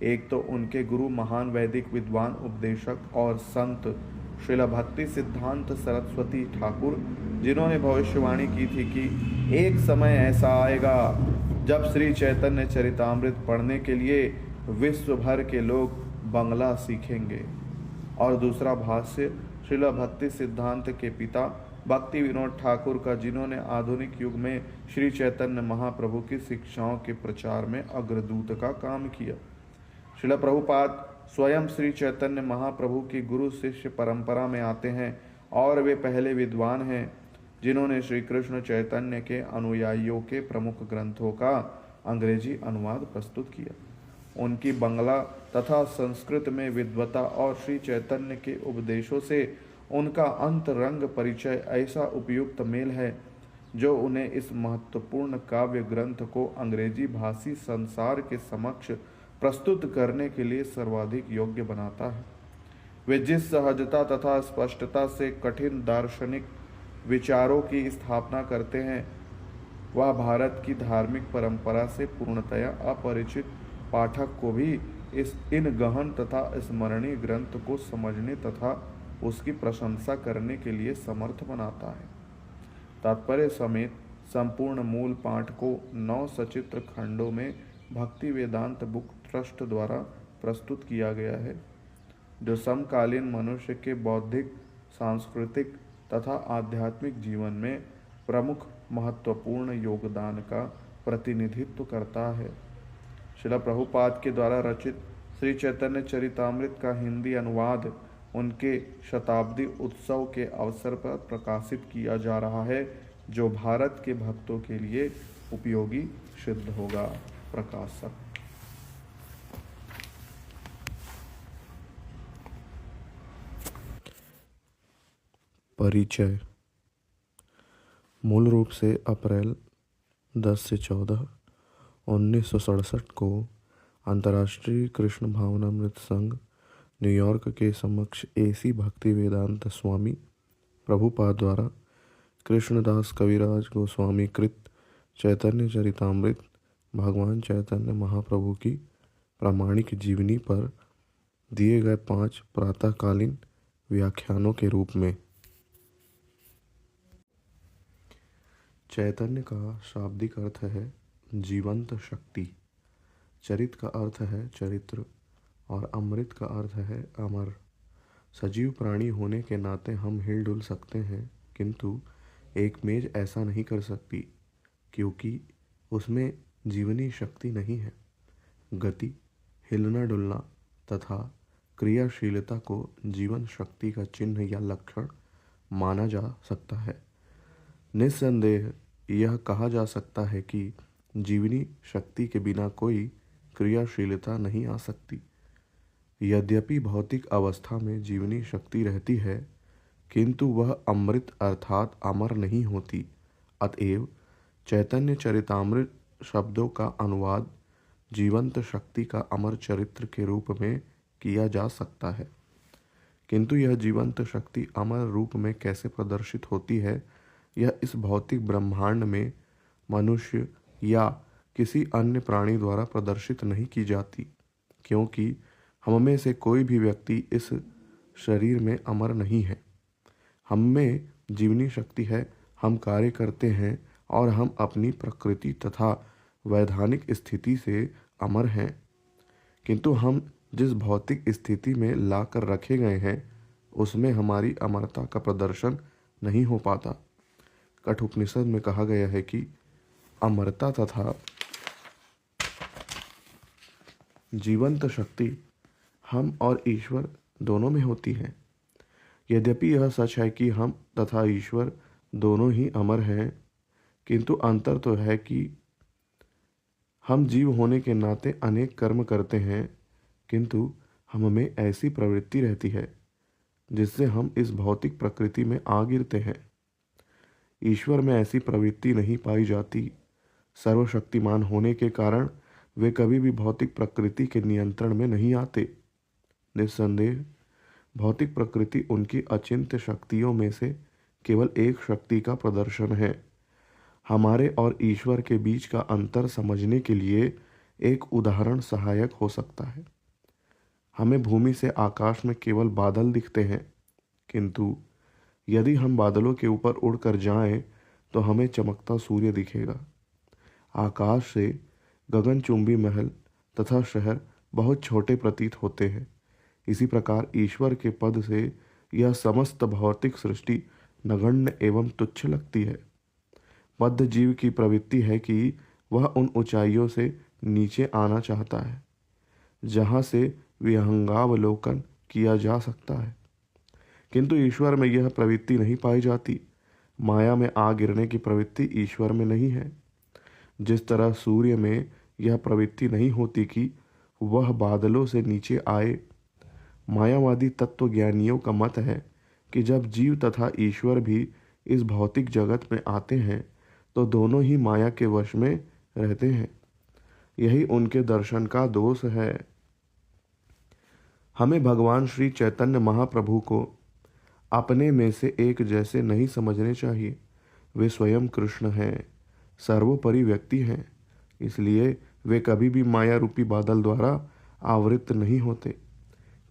एक तो उनके गुरु महान वैदिक विद्वान उपदेशक और संत श्रील भक्ति सिद्धांत सरस्वती ठाकुर, जिन्होंने भविष्यवाणी की थी कि एक समय ऐसा आएगा जब श्री चैतन्य चरितामृत पढ़ने के लिए विश्व भर के लोग बांग्ला सीखेंगे। और दूसरा भाष्य श्रील भक्ति सिद्धांत के पिता भक्ति विनोद ठाकुर का, जिन्होंने आधुनिक युग में श्री चैतन्य महाप्रभु की शिक्षाओं के प्रचार में अग्रदूत का काम किया। श्रील प्रभुपाद स्वयं श्री चैतन्य महाप्रभु की गुरु शिष्य परंपरा में आते हैं और वे पहले विद्वान हैं जिन्होंने श्री कृष्ण चैतन्य के अनुयायियों के प्रमुख ग्रंथों का अंग्रेजी अनुवाद प्रस्तुत किया। उनकी बांग्ला तथा संस्कृत में विद्वता और श्री चैतन्य के उपदेशों से उनका अंतरंग परिचय ऐसा उपयुक्त मेल है, जो उन्हें इस महत्वपूर्ण काव्य ग्रंथ को अंग्रेजी भाषी संसार के समक्ष प्रस्तुत करने के लिए सर्वाधिक योग्य बनाता है। वे जिस सहजता तथा स्पष्टता से कठिन दार्शनिक विचारों की स्थापना करते हैं, वह भारत की धार्मिक परंपरा से पूर्णतया अपरिचित पाठक को भी इन गहन तथा स्मरणीय ग्रंथ को समझने तथा उसकी प्रशंसा करने के लिए समर्थ बनाता है। तात्पर्य समेत संपूर्ण मूल पाठ को 9 सचित्र खंडों में भक्ति वेदांत बुक ट्रस्ट द्वारा प्रस्तुत किया गया है, जो समकालीन मनुष्य के बौद्धिक, सांस्कृतिक तथा आध्यात्मिक जीवन में प्रमुख महत्वपूर्ण योगदान का प्रतिनिधित्व करता है। श्रील प्रभुपाद के द्वारा रचित श्री चैतन्य चरितामृत का हिंदी अनुवाद उनके शताब्दी उत्सव के अवसर पर प्रकाशित किया जा रहा है, जो भारत के भक्तों के लिए उपयोगी सिद्ध होगा। प्रकाशक। परिचय। मूल रूप से अप्रैल 10 से 14, 1967 को अंतर्राष्ट्रीय कृष्ण भावनामृत संघ न्यूयॉर्क के समक्ष एसी भक्ति वेदांत स्वामी प्रभुपाद द्वारा कृष्णदास कविराज गोस्वामी कृत चैतन्य चरितामृत भगवान चैतन्य महाप्रभु की प्रामाणिक जीवनी पर दिए गए 5 प्रातःकालीन व्याख्यानों के रूप में। चैतन्य का शाब्दिक अर्थ है जीवंत शक्ति, चरित का अर्थ है चरित्र और अमृत का अर्थ है अमर। सजीव प्राणी होने के नाते हम हिलडुल सकते हैं, किंतु एक मेज ऐसा नहीं कर सकती, क्योंकि उसमें जीवनी शक्ति नहीं है। गति, हिलना डुलना तथा क्रियाशीलता को जीवन शक्ति का चिन्ह या लक्षण माना जा सकता है। निस्संदेह यह कहा जा सकता है कि जीवनी शक्ति के बिना कोई क्रियाशीलता नहीं आ सकती। यद्यपि भौतिक अवस्था में जीवनी शक्ति रहती है, किंतु वह अमृत अर्थात अमर नहीं होती। अतएव चैतन्य चरितामृत शब्दों का अनुवाद जीवंत शक्ति का अमर चरित्र के रूप में किया जा सकता है। किंतु यह जीवंत शक्ति अमर रूप में कैसे प्रदर्शित होती है, यह इस भौतिक ब्रह्मांड में मनुष्य या किसी अन्य प्राणी द्वारा प्रदर्शित नहीं की जाती, क्योंकि हम में से कोई भी व्यक्ति इस शरीर में अमर नहीं है। हम में जीवनी शक्ति है, हम कार्य करते हैं और हम अपनी प्रकृति तथा वैधानिक स्थिति से अमर हैं, किंतु हम जिस भौतिक स्थिति में लाकर रखे गए हैं उसमें हमारी अमरता का प्रदर्शन नहीं हो पाता। कठोपनिषद में कहा गया है कि अमरता तथा जीवंत शक्ति हम और ईश्वर दोनों में होती है। यद्यपि यह सच है कि हम तथा ईश्वर दोनों ही अमर हैं, किंतु अंतर तो है कि हम जीव होने के नाते अनेक कर्म करते हैं, किंतु हम में ऐसी प्रवृत्ति रहती है जिससे हम इस भौतिक प्रकृति में आ गिरते हैं। ईश्वर में ऐसी प्रवृत्ति नहीं पाई जाती। सर्वशक्तिमान होने के कारण वे कभी भी भौतिक प्रकृति के नियंत्रण में नहीं आते। निस्संदेह भौतिक प्रकृति उनकी अचिंत्य शक्तियों में से केवल एक शक्ति का प्रदर्शन है। हमारे और ईश्वर के बीच का अंतर समझने के लिए एक उदाहरण सहायक हो सकता है। हमें भूमि से आकाश में केवल बादल दिखते हैं, किंतु यदि हम बादलों के ऊपर उड़कर जाएं तो हमें चमकता सूर्य दिखेगा। आकाश से गगनचुंबी महल तथा शहर बहुत छोटे प्रतीत होते हैं। इसी प्रकार ईश्वर के पद से यह समस्त भौतिक सृष्टि नगण्य एवं तुच्छ लगती है। बद्ध जीव की प्रवृत्ति है कि वह उन ऊंचाइयों से नीचे आना चाहता है जहाँ से विहंगावलोकन किया जा सकता है, किंतु ईश्वर में यह प्रवृत्ति नहीं पाई जाती। माया में आ गिरने की प्रवृत्ति ईश्वर में नहीं है। जिस तरह सूर्य में यह प्रवृत्ति नहीं होती कि वह बादलों से नीचे आए। मायावादी तत्वज्ञानियों का मत है कि जब जीव तथा ईश्वर भी इस भौतिक जगत में आते हैं तो दोनों ही माया के वश में रहते हैं। यही उनके दर्शन का दोष है। हमें भगवान श्री चैतन्य महाप्रभु को अपने में से एक जैसे नहीं समझने चाहिए। वे स्वयं कृष्ण हैं, सर्वोपरि व्यक्ति हैं, इसलिए वे कभी भी माया रूपी बादल द्वारा आवृत नहीं होते।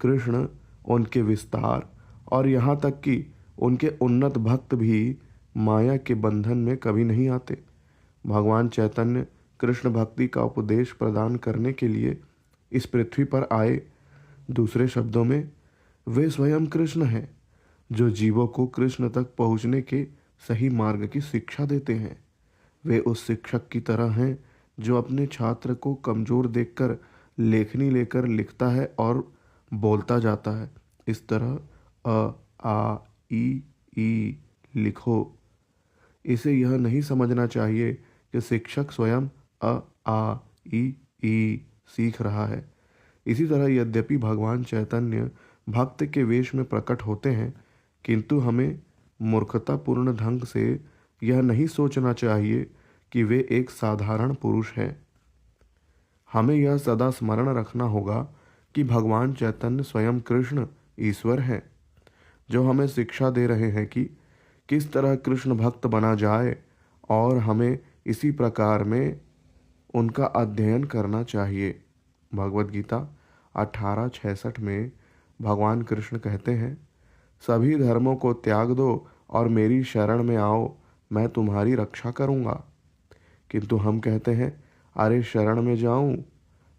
कृष्ण, उनके विस्तार और यहाँ तक कि उनके उन्नत भक्त भी माया के बंधन में कभी नहीं आते। भगवान चैतन्य कृष्ण भक्ति का उपदेश प्रदान करने के लिए इस पृथ्वी पर आए। दूसरे शब्दों में वे स्वयं कृष्ण हैं जो जीवों को कृष्ण तक पहुँचने के सही मार्ग की शिक्षा देते हैं। वे उस शिक्षक की तरह हैं जो अपने छात्र को कमज़ोर देखकर लेखनी लेकर लिखता है और बोलता जाता है। इस तरह अ आ ई लिखो। इसे यह नहीं समझना चाहिए कि शिक्षक स्वयं अ आ ई सीख रहा है। इसी तरह यद्यपि भगवान चैतन्य भक्त के वेश में प्रकट होते हैं, किंतु हमें मूर्खतापूर्ण ढंग से यह नहीं सोचना चाहिए कि वे एक साधारण पुरुष हैं। हमें यह सदा स्मरण रखना होगा कि भगवान चैतन्य स्वयं कृष्ण ईश्वर हैं, जो हमें शिक्षा दे रहे हैं कि किस तरह कृष्ण भक्त बना जाए, और हमें इसी प्रकार में उनका अध्ययन करना चाहिए। भगवद गीता 18:66 में भगवान कृष्ण कहते हैं, सभी धर्मों को त्याग दो और मेरी शरण में आओ, मैं तुम्हारी रक्षा करूँगा। किंतु हम कहते हैं, अरे शरण में जाऊँ,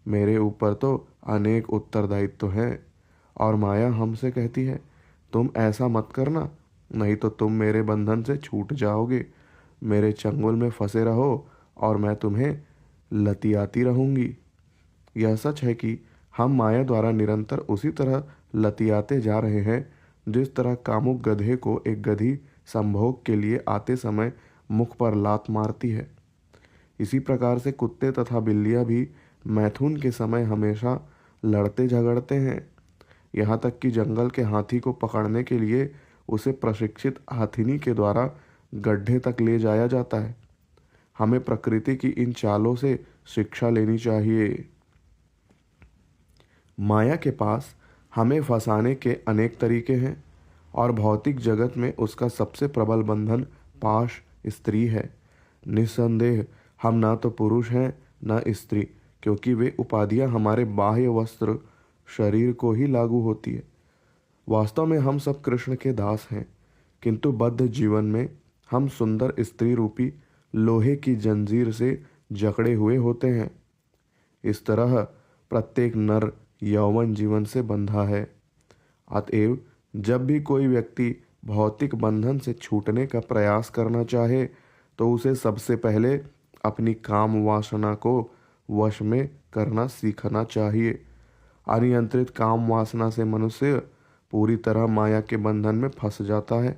मेरे ऊपर तो अनेक उत्तरदायित्व हैं। और माया हमसे कहती है, तुम ऐसा मत करना, नहीं तो तुम मेरे बंधन से छूट जाओगे। मेरे चंगुल में फंसे रहो और मैं तुम्हें लतियाती रहूँगी। यह सच है कि हम माया द्वारा निरंतर उसी तरह लतियाते जा रहे हैं जिस तरह कामुक गधे को एक गधी संभोग के लिए आते समय मुख पर लात मारती है। इसी प्रकार से कुत्ते तथा बिल्लियां भी मैथुन के समय हमेशा लड़ते झगड़ते हैं। यहाँ तक कि जंगल के हाथी को पकड़ने के लिए उसे प्रशिक्षित हाथिनी के द्वारा गड्ढे तक ले जाया जाता है। हमें प्रकृति की इन चालों से शिक्षा लेनी चाहिए। माया के पास हमें फंसाने के अनेक तरीके हैं और भौतिक जगत में उसका सबसे प्रबल बंधन पाश स्त्री है। निस्संदेह हम ना तो पुरुष हैं न स्त्री, क्योंकि वे उपाधियां हमारे बाह्य वस्त्र शरीर को ही लागू होती है। वास्तव में हम सब कृष्ण के दास हैं, किंतु बद्ध जीवन में हम सुंदर स्त्री रूपी लोहे की जंजीर से जकड़े हुए होते हैं। इस तरह प्रत्येक नर यौवन जीवन से बंधा है। अतएव जब भी कोई व्यक्ति भौतिक बंधन से छूटने का प्रयास करना चाहे तो उसे सबसे पहले अपनी काम वासना को वश में करना सीखना चाहिए। अनियंत्रित काम वासना से मनुष्य पूरी तरह माया के बंधन में फंस जाता है।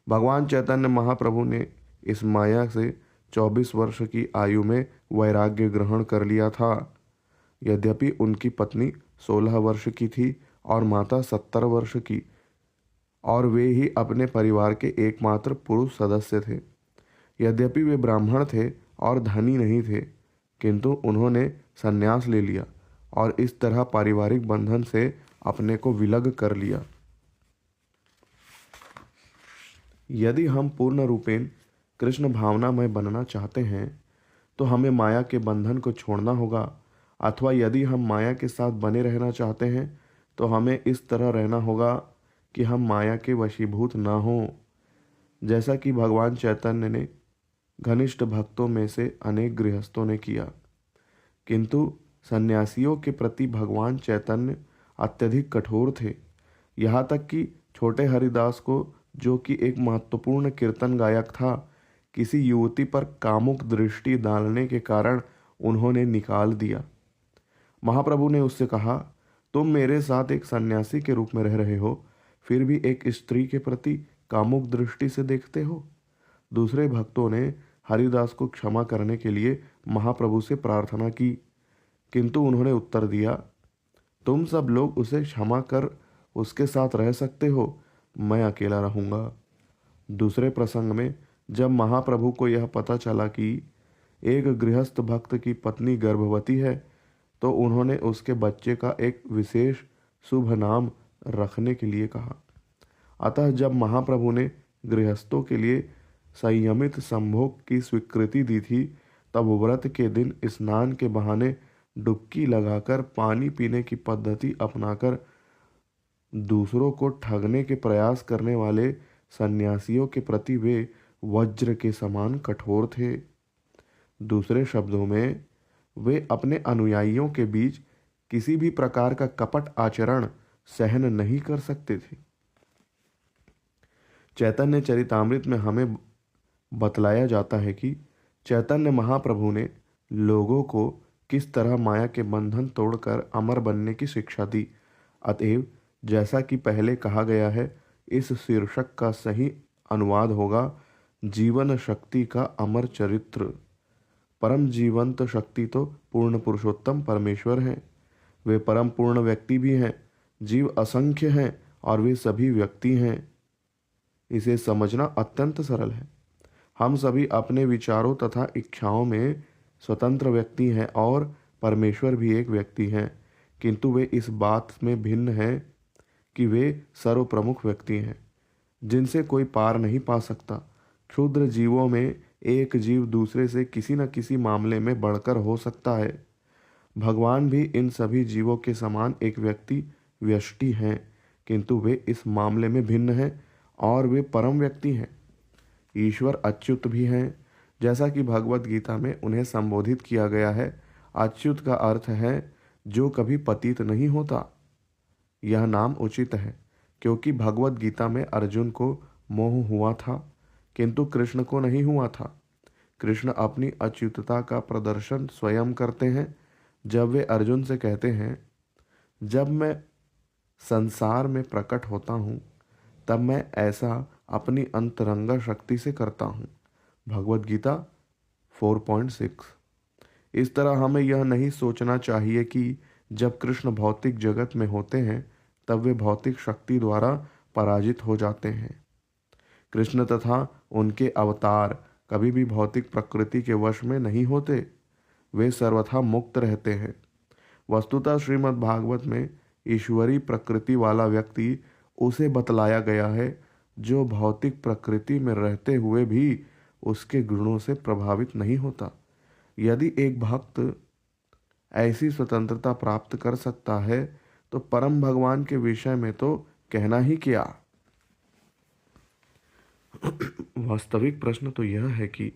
भगवान चैतन्य महाप्रभु ने इस माया से 24 वर्ष की आयु में वैराग्य ग्रहण कर लिया था। यद्यपि उनकी पत्नी 16 वर्ष की थी और माता 70 वर्ष की, और वे ही अपने परिवार के एकमात्र पुरुष सदस्य थे। यद्यपि वे ब्राह्मण थे और धनी नहीं थे, किंतु उन्होंने संन्यास ले लिया और इस तरह पारिवारिक बंधन से अपने को विलग कर लिया। यदि हम पूर्ण रूपेण कृष्ण भावनामय बनना चाहते हैं तो हमें माया के बंधन को छोड़ना होगा, अथवा यदि हम माया के साथ बने रहना चाहते हैं तो हमें इस तरह रहना होगा कि हम माया के वशीभूत न हों। जैसा कि भगवान चैतन्य ने घनिष्ठ भक्तों में से अनेक गृहस्थों ने किया, किंतु सन्यासियों के प्रति भगवान चैतन्य अत्यधिक कठोर थे। यहाँ तक कि छोटे हरिदास को, जो कि एक महत्वपूर्ण कीर्तन गायक था, किसी युवती पर कामुक दृष्टि डालने के कारण उन्होंने निकाल दिया। महाप्रभु ने उससे कहा, तुम मेरे साथ एक सन्यासी के रूप में रह रहे हो, फिर भी एक स्त्री के प्रति कामुक दृष्टि से देखते हो। दूसरे भक्तों ने हरिदास को क्षमा करने के लिए महाप्रभु से प्रार्थना की, किंतु उन्होंने उत्तर दिया, तुम सब लोग उसे क्षमा कर उसके साथ रह सकते हो, मैं अकेला रहूँगा। दूसरे प्रसंग में जब महाप्रभु को यह पता चला कि एक गृहस्थ भक्त की पत्नी गर्भवती है, तो उन्होंने उसके बच्चे का एक विशेष शुभ नाम रखने के लिए कहा। अतः जब महाप्रभु ने गृहस्थों के लिए संयमित संभोग की स्वीकृति दी थी, तब व्रत के दिन स्नान के बहाने डुबकी लगाकर पानी पीने की पद्धति अपनाकर दूसरों को ठगने के प्रयास करने वाले सन्यासियों के प्रति वे वज्र के समान कठोर थे। दूसरे शब्दों में, वे अपने अनुयायियों के बीच किसी भी प्रकार का कपट आचरण सहन नहीं कर सकते थे। चैतन्य चरितामृत में हमें बतलाया जाता है कि चैतन्य महाप्रभु ने लोगों को किस तरह माया के बंधन तोड़कर अमर बनने की शिक्षा दी। अतएव जैसा कि पहले कहा गया है, इस शीर्षक का सही अनुवाद होगा जीवन शक्ति का अमर चरित्र। परम जीवंत शक्ति तो पूर्ण पुरुषोत्तम परमेश्वर हैं। वे परम पूर्ण व्यक्ति भी हैं। जीव असंख्य हैं और वे सभी व्यक्ति हैं। इसे समझना अत्यंत सरल है। हम सभी अपने विचारों तथा इच्छाओं में स्वतंत्र व्यक्ति हैं और परमेश्वर भी एक व्यक्ति हैं, किंतु वे इस बात में भिन्न हैं कि वे सर्व प्रमुख व्यक्ति हैं जिनसे कोई पार नहीं पा सकता। क्षुद्र जीवों में एक जीव दूसरे से किसी न किसी मामले में बढ़कर हो सकता है। भगवान भी इन सभी जीवों के समान एक व्यक्ति व्यष्टि हैं, किंतु वे इस मामले में भिन्न हैं और वे परम व्यक्ति हैं। ईश्वर अच्युत भी हैं, जैसा कि भगवत गीता में उन्हें संबोधित किया गया है। अच्युत का अर्थ है जो कभी पतित नहीं होता। यह नाम उचित है क्योंकि भगवत गीता में अर्जुन को मोह हुआ था, किंतु कृष्ण को नहीं हुआ था। कृष्ण अपनी अच्युतता का प्रदर्शन स्वयं करते हैं जब वे अर्जुन से कहते हैं, जब मैं संसार में प्रकट होता हूँ तब मैं ऐसा अपनी अंतरंगा शक्ति से करता हूँ, भगवद गीता 4.6। इस तरह हमें यह नहीं सोचना चाहिए कि जब कृष्ण भौतिक जगत में होते हैं तब वे भौतिक शक्ति द्वारा पराजित हो जाते हैं। कृष्ण तथा उनके अवतार कभी भी भौतिक प्रकृति के वश में नहीं होते, वे सर्वथा मुक्त रहते हैं। वस्तुतः श्रीमद् भागवत में ईश्वरी प्रकृति वाला व्यक्ति उसे बतलाया गया है जो भौतिक प्रकृति में रहते हुए भी उसके गुणों से प्रभावित नहीं होता। यदि एक भक्त ऐसी स्वतंत्रता प्राप्त कर सकता है तो परम भगवान के विषय में तो कहना ही क्या। वास्तविक प्रश्न तो यह है कि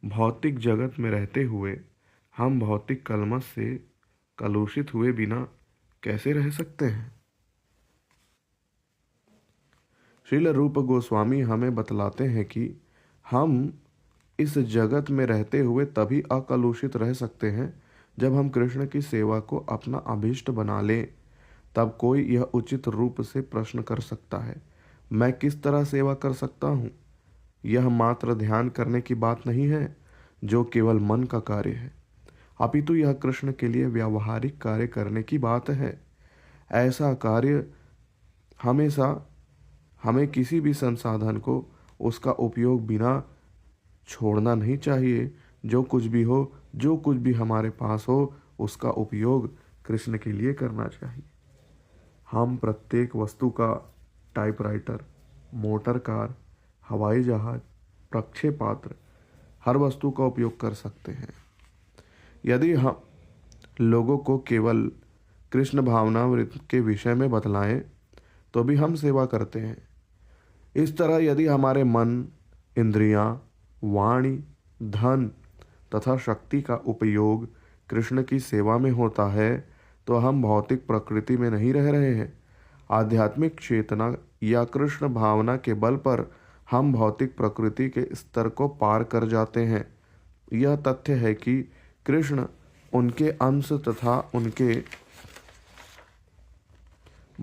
भौतिक जगत में रहते हुए हम भौतिक कलमश से कलुषित हुए बिना कैसे रह सकते हैं। श्रील रूप गोस्वामी हमें बतलाते हैं कि हम इस जगत में रहते हुए तभी अकलुषित रह सकते हैं जब हम कृष्ण की सेवा को अपना अभीष्ट बना लें। तब कोई यह उचित रूप से प्रश्न कर सकता है, मैं किस तरह सेवा कर सकता हूँ। यह मात्र ध्यान करने की बात नहीं है जो केवल मन का कार्य है, अपितु यह कृष्ण के लिए व्यावहारिक कार्य करने की बात है। ऐसा कार्य हमेशा हमें किसी भी संसाधन को उसका उपयोग बिना छोड़ना नहीं चाहिए। जो कुछ भी हो, जो कुछ भी हमारे पास हो, उसका उपयोग कृष्ण के लिए करना चाहिए। हम प्रत्येक वस्तु का टाइपराइटर, मोटर कार, हवाई जहाज, प्रक्षेपास्त्र, हर वस्तु का उपयोग कर सकते हैं। यदि हम लोगों को केवल कृष्ण भावनामृत के विषय में बतलाएं तो भी हम सेवा करते हैं। इस तरह यदि हमारे मन, इंद्रियां, वाणी, धन तथा शक्ति का उपयोग कृष्ण की सेवा में होता है तो हम भौतिक प्रकृति में नहीं रह रहे हैं। आध्यात्मिक चेतना या कृष्ण भावना के बल पर हम भौतिक प्रकृति के स्तर को पार कर जाते हैं। यह तथ्य है कि कृष्ण, उनके अंश तथा उनके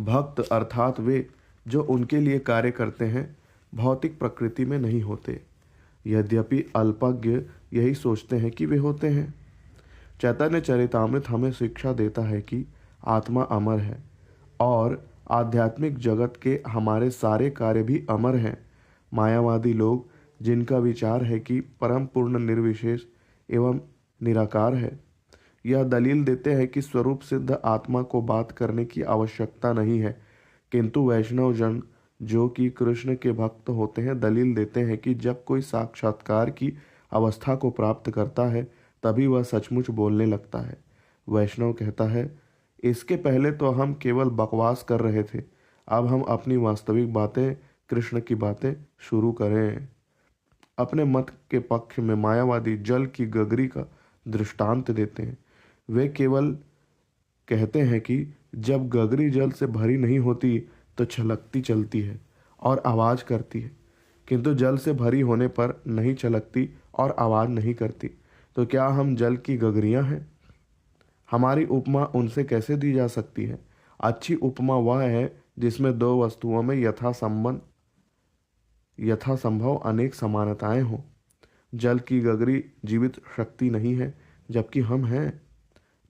भक्त अर्थात वे जो उनके लिए कार्य करते हैं भौतिक प्रकृति में नहीं होते, यद्यपि अल्पज्ञ यही सोचते हैं कि वे होते हैं। चैतन्य चरितामृत हमें शिक्षा देता है कि आत्मा अमर है और आध्यात्मिक जगत के हमारे सारे कार्य भी अमर हैं। मायावादी लोग, जिनका विचार है कि परम पूर्ण निर्विशेष एवं निराकार है, यह दलील देते हैं कि स्वरूप सिद्ध आत्मा को बात करने की आवश्यकता नहीं है, किंतु वैष्णव जन जो कि कृष्ण के भक्त होते हैं दलील देते हैं कि जब कोई साक्षात्कार की अवस्था को प्राप्त करता है तभी वह सचमुच बोलने लगता है। वैष्णव कहता है, इसके पहले तो हम केवल बकवास कर रहे थे, अब हम अपनी वास्तविक बातें, कृष्ण की बातें शुरू करें। अपने मत के पक्ष में मायावादी जल की गगरी का दृष्टांत देते हैं। वे केवल कहते हैं कि जब गगरी जल से भरी नहीं होती तो छलकती चलती है और आवाज़ करती है, किंतु जल से भरी होने पर नहीं छलकती और आवाज़ नहीं करती। तो क्या हम जल की गगरियां हैं? हमारी उपमा उनसे कैसे दी जा सकती है? अच्छी उपमा वह है जिसमें दो वस्तुओं में यथासंभव अनेक समानताएं हों। जल की गगरी जीवित शक्ति नहीं है, जबकि हम हैं।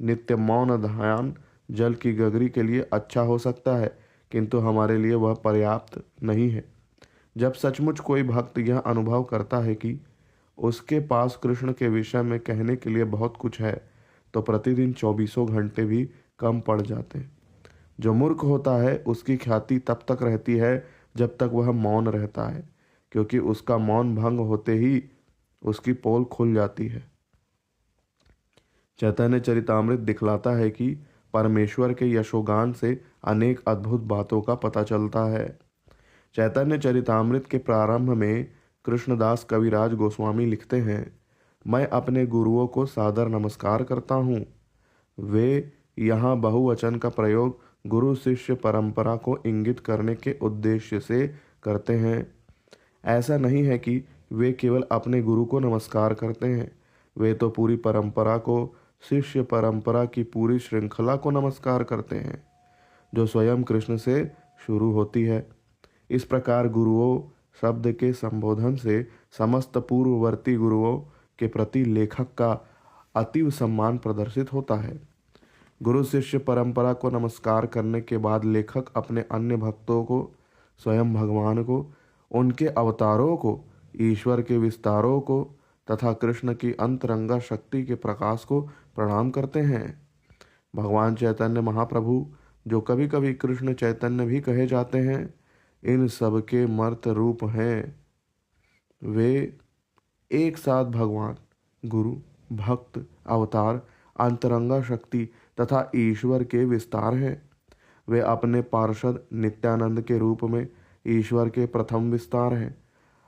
नित्य मौन ध्यान जल की गगरी के लिए अच्छा हो सकता है, किंतु हमारे लिए वह पर्याप्त नहीं है। जब सचमुच कोई भक्त यह अनुभव करता है कि उसके पास कृष्ण के विषय में कहने के लिए बहुत कुछ है, तो प्रतिदिन 24 घंटे भी कम पड़ जाते हैं। जो मूर्ख होता है उसकी ख्याति तब तक रहती है जब तक वह मौन रहता है, क्योंकि उसका मौन भंग होते ही उसकी पोल खुल जाती है। चैतन्य चरितामृत दिखलाता है कि परमेश्वर के यशोगान से अनेक अद्भुत बातों का पता चलता है। चैतन्य चरितामृत के प्रारंभ में कृष्णदास कविराज गोस्वामी लिखते हैं, मैं अपने गुरुओं को सादर नमस्कार करता हूँ। वे यहाँ बहुवचन का प्रयोग गुरु शिष्य परंपरा को इंगित करने के उद्देश्य से करते हैं। ऐसा नहीं है कि वे केवल अपने गुरु को नमस्कार करते हैं, वे तो पूरी परंपरा को, शिष्य परंपरा की पूरी श्रृंखला को नमस्कार करते हैं, जो स्वयं कृष्ण से शुरू होती है। इस प्रकार गुरुओं शब्द के संबोधन से समस्त पूर्ववर्ती गुरुओं के प्रति लेखक का अतीव सम्मान प्रदर्शित होता है। गुरु शिष्य परंपरा को नमस्कार करने के बाद लेखक अपने अन्य भक्तों को, स्वयं भगवान को, उनके अवतारों को, ईश्वर के विस्तारों को तथा कृष्ण की अंतरंगा शक्ति के प्रकाश को प्रणाम करते हैं। भगवान चैतन्य महाप्रभु, जो कभी कभी कृष्ण चैतन्य भी कहे जाते हैं, इन सब के मर्त रूप हैं। वे एक साथ भगवान, गुरु, भक्त, अवतार, अंतरंगा शक्ति तथा ईश्वर के विस्तार हैं। वे अपने पार्षद नित्यानंद के रूप में ईश्वर के प्रथम विस्तार हैं।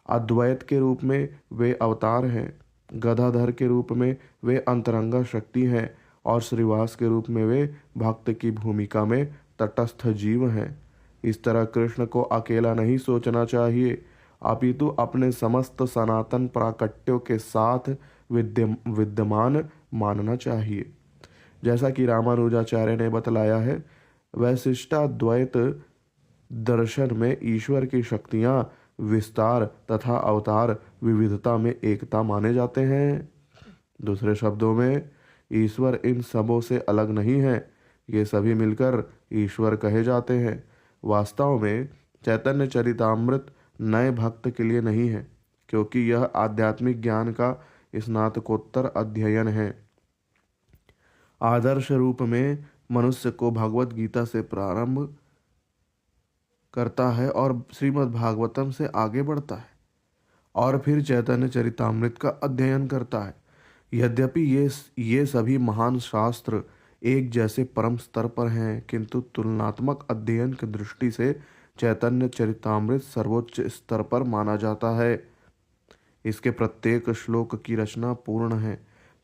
अद्वैत के रूप में वे अवतार हैं। गदाधर के रूप में वे अंतरंगा शक्ति हैं और श्रीवास के रूप में वे भक्त की भूमिका में तटस्थ जीव हैं। इस तरह कृष्ण को अकेला नहीं सोचना चाहिए, अपितु अपने समस्त सनातन प्राकट्यों के साथ विद्यमान मानना चाहिए। जैसा कि रामानुजाचार्य ने बतलाया है, वैशिष्टाद्वैत दर्शन में ईश्वर की शक्तियाँ विस्तार तथा अवतार विविधता में एकता माने जाते हैं। दूसरे शब्दों में, ईश्वर इन सबों से अलग नहीं है, ये सभी मिलकर ईश्वर कहे जाते हैं। वास्तव में चैतन्य चरितामृत नए भक्त के लिए नहीं है, क्योंकि यह आध्यात्मिक ज्ञान का स्नातकोत्तर अध्ययन है। आदर्श रूप में मनुष्य को भगवत गीता से प्रारंभ करता है और श्रीमद् भागवतम से आगे बढ़ता है और फिर चैतन्य चरितामृत का अध्ययन करता है। यद्यपि ये सभी महान शास्त्र एक जैसे परम स्तर पर हैं, किंतु तुलनात्मक अध्ययन की दृष्टि से चैतन्य चरितामृत सर्वोच्च स्तर पर माना जाता है। इसके प्रत्येक श्लोक की रचना पूर्ण है।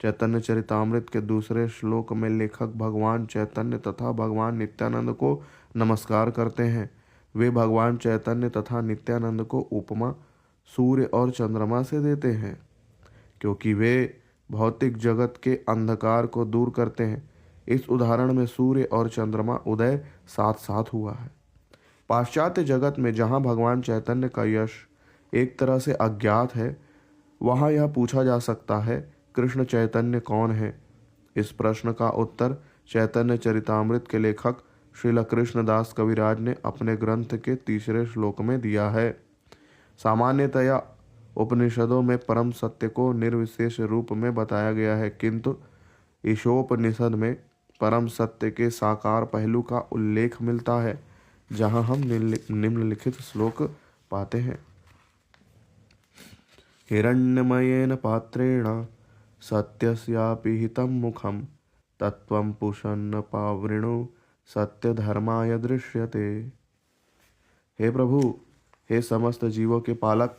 चैतन्य चरितामृत के दूसरे श्लोक में लेखक भगवान चैतन्य तथा भगवान नित्यानंद को नमस्कार करते हैं। वे भगवान चैतन्य तथा नित्यानंद को उपमा सूर्य और चंद्रमा से देते हैं, क्योंकि वे भौतिक जगत के अंधकार को दूर करते हैं। इस उदाहरण में सूर्य और चंद्रमा उदय साथ साथ हुआ है। पाश्चात्य जगत में जहाँ भगवान चैतन्य का यश एक तरह से अज्ञात है, वहाँ यह पूछा जा सकता है, कृष्ण चैतन्य कौन है? इस प्रश्न का उत्तर चैतन्य चरितामृत के लेखक श्रील कृष्णदास कविराज ने अपने ग्रंथ के तीसरे श्लोक में दिया है। सामान्यतया उपनिषदों में परम सत्य को निर्विशेष रूप में बताया गया है, किंतु ईशोपनिषद में परम सत्य के साकार पहलू का उल्लेख मिलता है, जहां हम निम्नलिखित श्लोक पाते हैं। हिरण्यमयेन पात्रेण सत्यस्यापि हितं मुखं तत्त्वं पुषन्न पावृणु सत्यधर्माय दृश्यते। हे प्रभु, हे समस्त जीवों के पालक,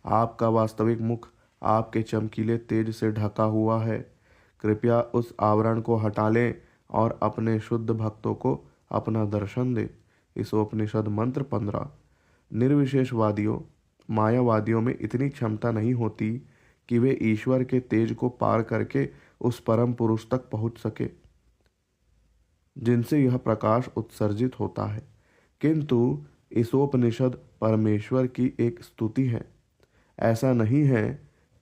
आपका वास्तविक मुख आपके चमकीले तेज से ढका हुआ है। कृपया उस आवरण को हटा लें और अपने शुद्ध भक्तों को अपना दर्शन दे। ईशोपनिषद मंत्र 15। निर्विशेषवादियों, मायावादियों में इतनी क्षमता नहीं होती कि वे ईश्वर के तेज को पार करके उस परम पुरुष तक पहुंच सके जिनसे यह प्रकाश उत्सर्जित होता है, किंतु ईशोपनिषद परमेश्वर की एक स्तुति है। ऐसा नहीं है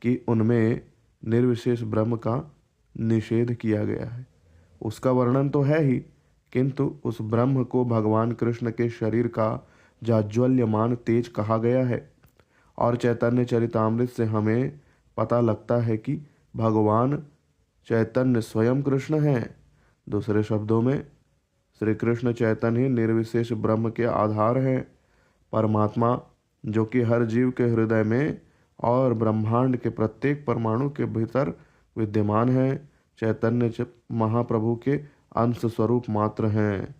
कि उनमें निर्विशेष ब्रह्म का निषेध किया गया है, उसका वर्णन तो है ही, किंतु उस ब्रह्म को भगवान कृष्ण के शरीर का जाज्वल्यमान तेज कहा गया है। और चैतन्य चरितामृत से हमें पता लगता है कि भगवान चैतन्य स्वयं कृष्ण हैं। दूसरे शब्दों में, श्री कृष्ण चैतन्य ही निर्विशेष ब्रह्म के आधार हैं। परमात्मा, जो कि हर जीव के हृदय में और ब्रह्मांड के प्रत्येक परमाणु के भीतर विद्यमान है, चैतन्य महाप्रभु के अंश स्वरूप मात्र हैं।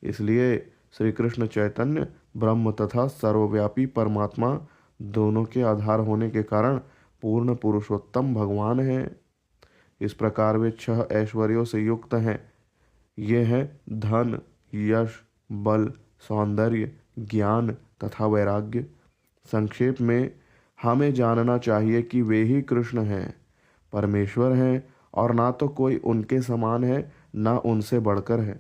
इसलिए श्री कृष्ण चैतन्य ब्रह्म तथा सर्वव्यापी परमात्मा दोनों के आधार होने के कारण पूर्ण पुरुषोत्तम भगवान हैं। इस प्रकार वे 6 ऐश्वर्यों से युक्त हैं। ये हैं धन, यश, बल, सौंदर्य, ज्ञान तथा वैराग्य। संक्षेप में हमें जानना चाहिए कि वे ही कृष्ण हैं, परमेश्वर हैं, और ना तो कोई उनके समान है, ना उनसे बढ़कर है।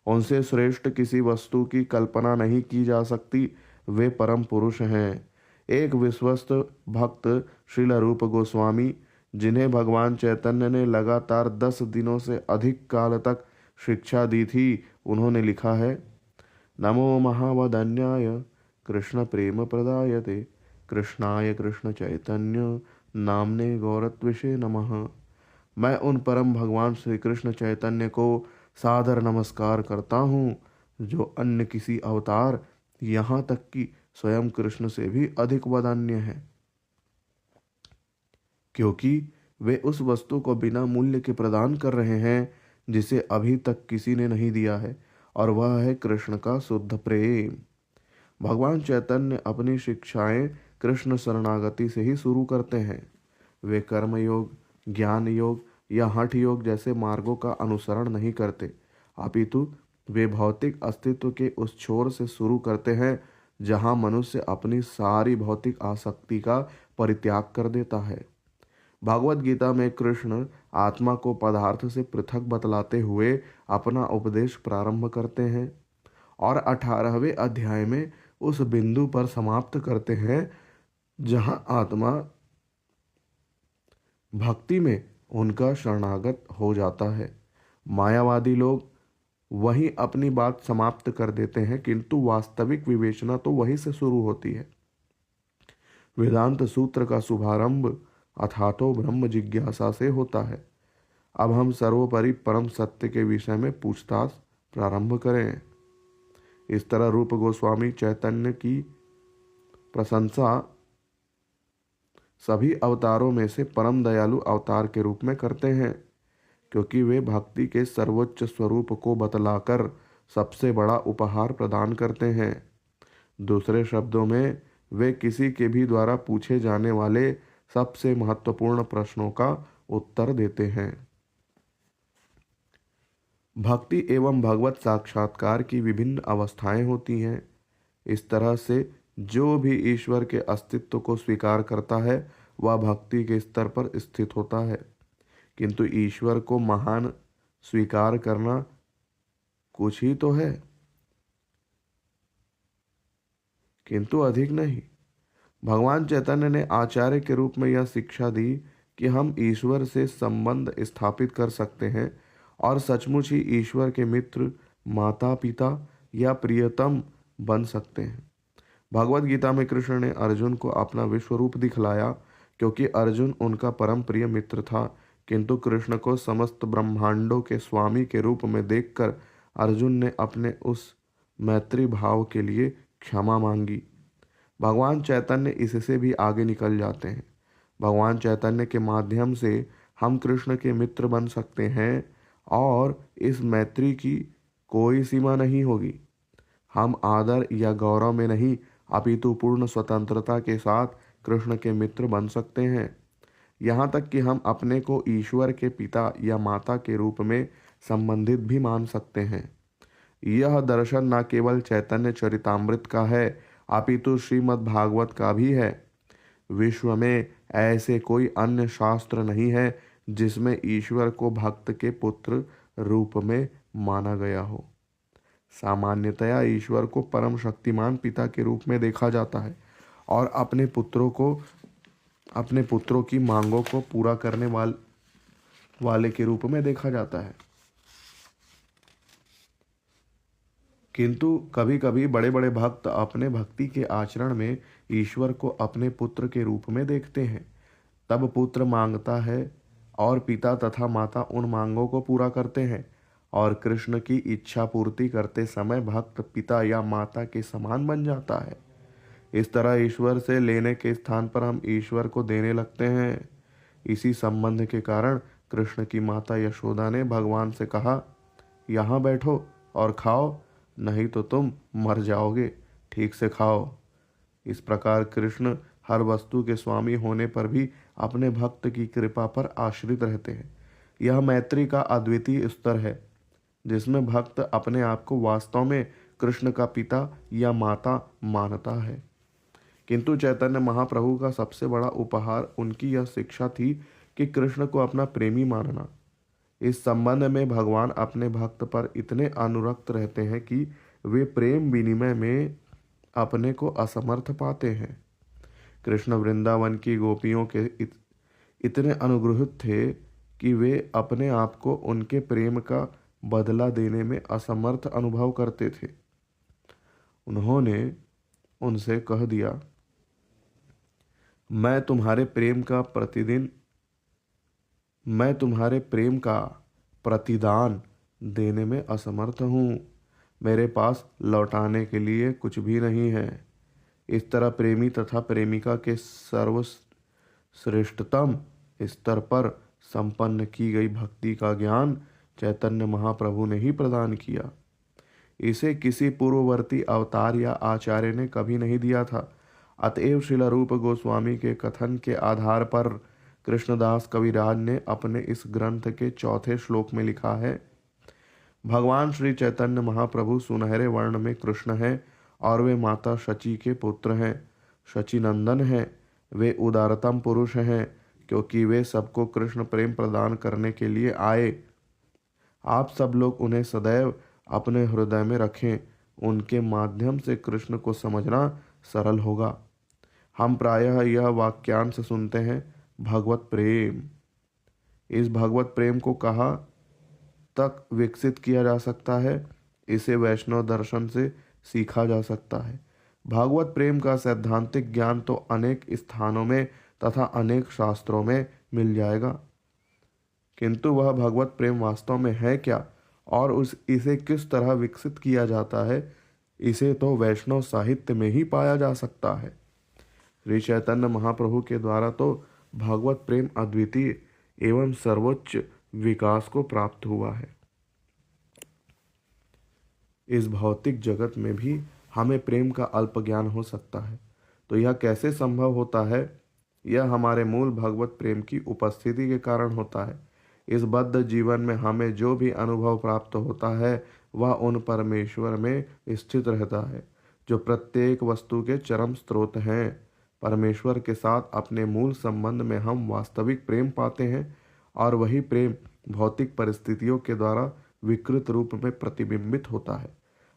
उनसे श्रेष्ठ किसी वस्तु की कल्पना नहीं की जा सकती। वे परम पुरुष हैं। एक विश्वस्त भक्त श्रील रूप गोस्वामी, जिन्हें भगवान चैतन्य ने लगातार 10 दिनों से अधिक काल तक शिक्षा दी थी, उन्होंने लिखा है, नमो महावदन्याय कृष्ण प्रेम प्रदायते कृष्णाय कृष्ण चैतन्य नामने गौरत्विषे नमः। मैं उन परम भगवान श्री कृष्ण चैतन्य को सादर नमस्कार करता हूँ, जो अन्य किसी अवतार, यहाँ तक कि स्वयं कृष्ण से भी अधिक वदान्य है, क्योंकि वे उस वस्तु को बिना मूल्य के प्रदान कर रहे हैं जिसे अभी तक किसी ने नहीं दिया है, और वह है कृष्ण का शुद्ध प्रेम। भगवान चैतन्य अपनी शिक्षाएं कृष्ण शरणागति से ही शुरू करते हैं। वे कर्म योग, ज्ञान योग या हठ योग जैसे मार्गों का अनुसरण नहीं करते, अपितु वे भौतिक अस्तित्व के उस छोर से शुरू करते हैं जहां मनुष्य अपनी सारी भौतिक आसक्ति का परित्याग कर देता है। भागवत गीता में कृष्ण आत्मा को पदार्थ से पृथक बतलाते हुए अपना उपदेश प्रारंभ करते हैं और 18वें अध्याय में उस बिंदु पर समाप्त करते हैं जहां आत्मा भक्ति में उनका शरणागत हो जाता है। मायावादी लोग वहीं अपनी बात समाप्त कर देते हैं, किंतु वास्तविक विवेचना तो वहीं से शुरू होती है। वेदांत सूत्र का शुभारंभ अथातो ब्रह्म जिज्ञासा से होता है। अब हम सर्वोपरि परम सत्य के विषय में पूछताछ प्रारंभ करें। इस तरह रूप गोस्वामी चैतन्य की प्रशंसा सभी अवतारों में से परम दयालु अवतार के रूप में करते हैं, क्योंकि वे भक्ति के सर्वोच्च स्वरूप को बतलाकर सबसे बड़ा उपहार प्रदान करते हैं। दूसरे शब्दों में, वे किसी के भी द्वारा पूछे जाने वाले सबसे महत्वपूर्ण प्रश्नों का उत्तर देते हैं। भक्ति एवं भगवत साक्षात्कार की विभिन्न अवस्थाएं होती हैं। इस तरह से जो भी ईश्वर के अस्तित्व को स्वीकार करता है वह भक्ति के स्तर पर स्थित होता है, किंतु ईश्वर को महान स्वीकार करना कुछ ही तो है, किंतु अधिक नहीं। भगवान चैतन्य ने आचार्य के रूप में यह शिक्षा दी कि हम ईश्वर से संबंध स्थापित कर सकते हैं और सचमुच ही ईश्वर के मित्र, माता पिता या प्रियतम बन सकते हैं। भगवत गीता में कृष्ण ने अर्जुन को अपना विश्व रूप दिखलाया, क्योंकि अर्जुन उनका परम प्रिय मित्र था, किंतु कृष्ण को समस्त ब्रह्मांडों के स्वामी के रूप में देखकर अर्जुन ने अपने उस मैत्री भाव के लिए क्षमा मांगी। भगवान चैतन्य इससे भी आगे निकल जाते हैं। भगवान चैतन्य के माध्यम से हम कृष्ण के मित्र बन सकते हैं और इस मैत्री की कोई सीमा नहीं होगी। हम आदर या गौरव में नहीं, अपितु पूर्ण स्वतंत्रता के साथ कृष्ण के मित्र बन सकते हैं। यहाँ तक कि हम अपने को ईश्वर के पिता या माता के रूप में संबंधित भी मान सकते हैं। यह दर्शन न केवल चैतन्य चरितामृत का है, अपितु श्रीमद् भागवत का भी है। विश्व में ऐसे कोई अन्य शास्त्र नहीं है जिसमें ईश्वर को भक्त के पुत्र रूप में माना गया हो। सामान्यतया ईश्वर को परम शक्तिमान पिता के रूप में देखा जाता है और अपने पुत्रों की मांगों को पूरा करने वाले के रूप में देखा जाता है। किंतु कभी कभी बड़े बड़े भक्त अपने भक्ति के आचरण में ईश्वर को अपने पुत्र के रूप में देखते हैं। तब पुत्र मांगता है और पिता तथा माता उन मांगों को पूरा करते हैं, और कृष्ण की इच्छा पूर्ति करते समय भक्त पिता या माता के समान बन जाता है। इस तरह ईश्वर से लेने के स्थान पर हम ईश्वर को देने लगते हैं। इसी संबंध के कारण कृष्ण की माता यशोदा ने भगवान से कहा, यहाँ बैठो और खाओ, नहीं तो तुम मर जाओगे, ठीक से खाओ। इस प्रकार कृष्ण हर वस्तु के स्वामी होने पर भी अपने भक्त की कृपा पर आश्रित रहते हैं। यह मैत्री का अद्वितीय स्तर है, जिसमें भक्त अपने आप को वास्तव में कृष्ण का पिता या माता मानता है। किंतु चैतन्य महाप्रभु का सबसे बड़ा उपहार उनकी यह शिक्षा थी कि कृष्ण को अपना प्रेमी मानना। इस संबंध में भगवान अपने भक्त पर इतने अनुरक्त रहते हैं कि वे प्रेम विनिमय में अपने को असमर्थ पाते हैं। कृष्ण वृंदावन की गोपियों के इतने अनुग्रहित थे कि वे अपने आप को उनके प्रेम का बदला देने में असमर्थ अनुभव करते थे। उन्होंने उनसे कह दिया, मैं तुम्हारे प्रेम का प्रतिदान देने में असमर्थ हूँ। मेरे पास लौटाने के लिए कुछ भी नहीं है। इस तरह प्रेमी तथा प्रेमिका के सर्वश्रेष्ठतम स्तर पर संपन्न की गई भक्ति का ज्ञान चैतन्य महाप्रभु ने ही प्रदान किया। इसे किसी पूर्ववर्ती अवतार या आचार्य ने कभी नहीं दिया था। अतएव श्रील रूप गोस्वामी के कथन के आधार पर कृष्णदास कविराज ने अपने इस ग्रंथ के चौथे श्लोक में लिखा है, भगवान श्री चैतन्य महाप्रभु सुनहरे वर्ण में कृष्ण हैं और वे माता शची के पुत्र हैं, शची नंदन हैं। वे उदारतम पुरुष हैं क्योंकि वे सबको कृष्ण प्रेम प्रदान करने के लिए आए। आप सब लोग उन्हें सदैव अपने हृदय में रखें। उनके माध्यम से कृष्ण को समझना सरल होगा। हम प्रायः यह वाक्यांश सुनते हैं, भगवत प्रेम। इस भगवत प्रेम को कहाँ तक विकसित किया जा सकता है? इसे वैष्णव दर्शन से सीखा जा सकता है। भागवत प्रेम का सैद्धांतिक ज्ञान तो अनेक स्थानों में तथा अनेक शास्त्रों में मिल जाएगा, किंतु वह भगवत प्रेम वास्तव में है क्या और इसे किस तरह विकसित किया जाता है, इसे तो वैष्णव साहित्य में ही पाया जा सकता है। श्री चैतन्य महाप्रभु के द्वारा तो भागवत प्रेम अद्वितीय एवं सर्वोच्च विकास को प्राप्त हुआ है। इस भौतिक जगत में भी हमें प्रेम का अल्प ज्ञान हो सकता है, तो यह कैसे संभव होता है? यह हमारे मूल भगवत प्रेम की उपस्थिति के कारण होता है। इस बद्ध जीवन में हमें जो भी अनुभव प्राप्त होता है वह उन परमेश्वर में स्थित रहता है जो प्रत्येक वस्तु के चरम स्रोत हैं। परमेश्वर के साथ अपने मूल संबंध में हम वास्तविक प्रेम पाते हैं और वही प्रेम भौतिक परिस्थितियों के द्वारा विकृत रूप में प्रतिबिंबित होता है।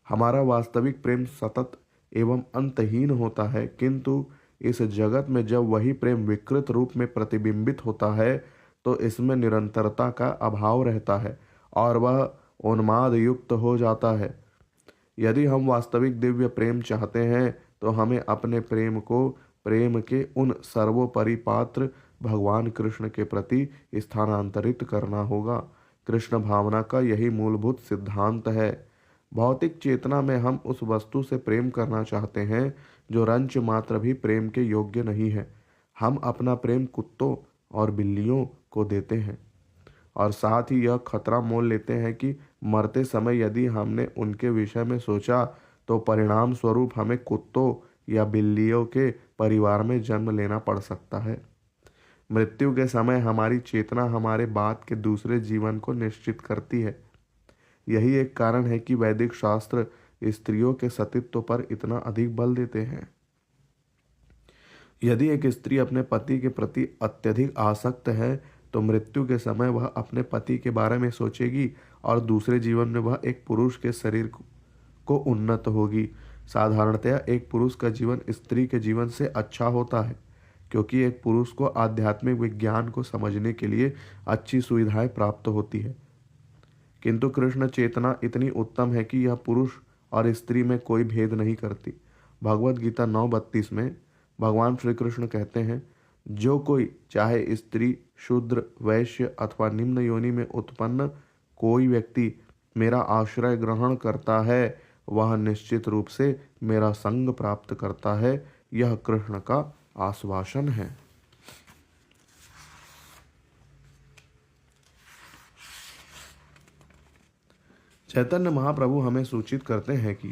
हमारा वास्तविक प्रेम सतत एवं अंतहीन होता है, किंतु इस जगत में जब वही प्रेम विकृत रूप में प्रतिबिंबित होता है तो इसमें निरंतरता का अभाव रहता है और वह उन्माद युक्त हो जाता है। यदि हम वास्तविक दिव्य प्रेम चाहते हैं तो हमें अपने प्रेम को प्रेम के उन सर्वोपरि पात्र भगवान कृष्ण के प्रति स्थानांतरित करना होगा। कृष्ण भावना का यही मूलभूत सिद्धांत है। भौतिक चेतना में हम उस वस्तु से प्रेम करना चाहते हैं जो रंच मात्र भी प्रेम के योग्य नहीं है। हम अपना प्रेम कुत्तों और बिल्लियों को देते हैं और साथ ही यह खतरा मोल लेते हैं कि मरते समय यदि हमने उनके विषय में सोचा तो परिणाम स्वरूप हमें कुत्तों या बिल्लियों के परिवार में जन्म लेना पड़ सकता है। मृत्यु के समय हमारी चेतना हमारे बाद के दूसरे जीवन को निश्चित करती है। यही एक कारण है कि वैदिक शास्त्र स्त्रियों के सतीत्व पर इतना अधिक बल देते हैं। यदि एक स्त्री अपने पति के प्रति अत्यधिक आसक्त है तो मृत्यु के समय वह अपने पति के बारे में सोचेगी और दूसरे जीवन में वह एक पुरुष के शरीर को उन्नत होगी। साधारणतया एक पुरुष का जीवन स्त्री के जीवन से अच्छा होता है क्योंकि एक पुरुष को आध्यात्मिक विज्ञान को समझने के लिए अच्छी सुविधाएं प्राप्त होती है, किंतु कृष्ण चेतना इतनी उत्तम है कि यह पुरुष और स्त्री में कोई भेद नहीं करती। भगवद गीता 9:32 में भगवान श्री कृष्ण कहते हैं, जो कोई चाहे स्त्री, शूद्र, वैश्य अथवा निम्न योनि में उत्पन्न कोई व्यक्ति मेरा आश्रय ग्रहण करता है वह निश्चित रूप से मेरा संग प्राप्त करता है। यह कृष्ण का आश्वासन है। चैतन्य महाप्रभु हमें सूचित करते हैं कि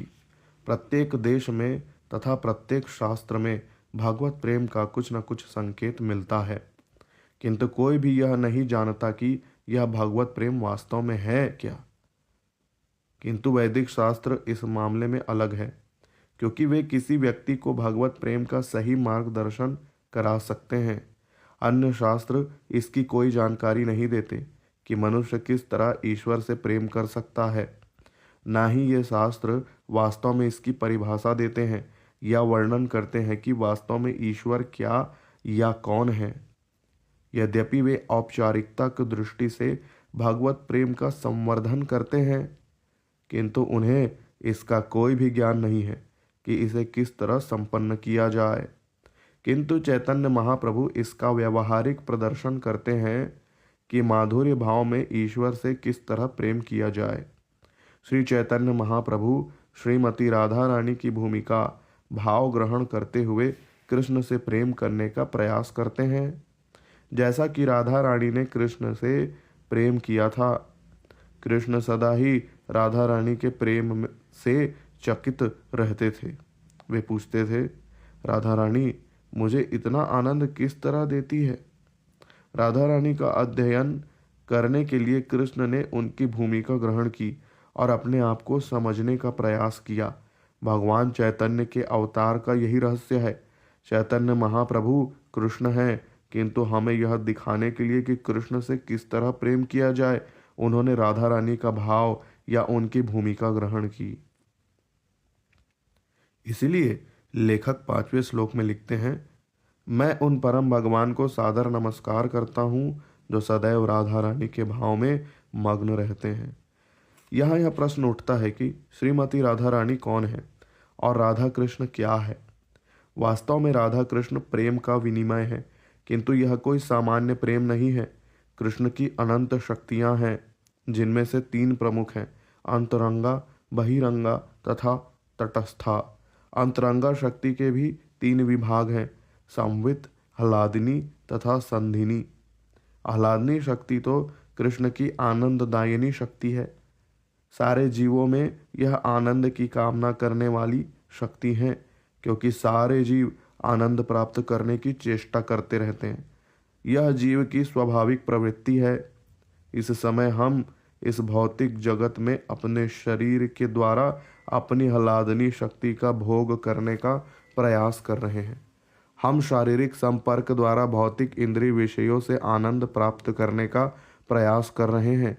प्रत्येक देश में तथा प्रत्येक शास्त्र में भागवत प्रेम का कुछ न कुछ संकेत मिलता है, किंतु कोई भी यह नहीं जानता कि यह भागवत प्रेम वास्तव में है क्या। किंतु वैदिक शास्त्र इस मामले में अलग है, क्योंकि वे किसी व्यक्ति को भागवत प्रेम का सही मार्गदर्शन करा सकते हैं। अन्य शास्त्र इसकी कोई जानकारी नहीं देते कि मनुष्य किस तरह ईश्वर से प्रेम कर सकता है। ना ही ये शास्त्र वास्तव में इसकी परिभाषा देते हैं। या वर्णन करते हैं कि वास्तव में ईश्वर क्या या कौन है। यद्यपि वे औपचारिकता की दृष्टि से भगवत प्रेम का संवर्धन करते हैं, किंतु उन्हें इसका कोई भी ज्ञान नहीं है कि इसे किस तरह संपन्न किया जाए। किंतु चैतन्य महाप्रभु इसका व्यवहारिक प्रदर्शन करते हैं कि माधुर्य भाव में ईश्वर से किस तरह प्रेम किया जाए। श्री चैतन्य महाप्रभु श्रीमती राधा रानी की भूमिका भाव ग्रहण करते हुए कृष्ण से प्रेम करने का प्रयास करते हैं, जैसा कि राधा रानी ने कृष्ण से प्रेम किया था। कृष्ण सदा ही राधा रानी के प्रेम से चकित रहते थे। वे पूछते थे, राधा रानी मुझे इतना आनंद किस तरह देती है। राधा रानी का अध्ययन करने के लिए कृष्ण ने उनकी भूमिका ग्रहण की और अपने आप को समझने का प्रयास किया। भगवान चैतन्य के अवतार का यही रहस्य है। चैतन्य महाप्रभु कृष्ण हैं, किंतु हमें यह दिखाने के लिए कि कृष्ण से किस तरह प्रेम किया जाए, उन्होंने राधा रानी का भाव या उनकी भूमिका ग्रहण की। इसीलिए लेखक 5वें श्लोक में लिखते हैं, मैं उन परम भगवान को सादर नमस्कार करता हूँ जो सदैव राधा रानी के भाव में मग्न रहते हैं। यहाँ यह प्रश्न उठता है कि श्रीमती राधा रानी कौन है और राधा कृष्ण क्या है। वास्तव में राधा कृष्ण प्रेम का विनिमय है, किंतु यह कोई सामान्य प्रेम नहीं है। कृष्ण की अनंत शक्तियाँ हैं, जिनमें से 3 प्रमुख हैं, अंतरंगा, बहिरंगा तथा तटस्था। अंतरंगा शक्ति के भी 3 विभाग हैं, संवित, आह्लादिनी तथा संधिनी। आह्लादनी शक्ति तो कृष्ण की आनंददायिनी शक्ति है। सारे जीवों में यह आनंद की कामना करने वाली शक्ति है, क्योंकि सारे जीव आनंद प्राप्त करने की चेष्टा करते रहते हैं। यह जीव की स्वाभाविक प्रवृत्ति है। इस समय हम इस भौतिक जगत में अपने शरीर के द्वारा अपनी आह्लादनी शक्ति का भोग करने का प्रयास कर रहे हैं। हम शारीरिक संपर्क द्वारा भौतिक इंद्रिय विषयों से आनंद प्राप्त करने का प्रयास कर रहे हैं,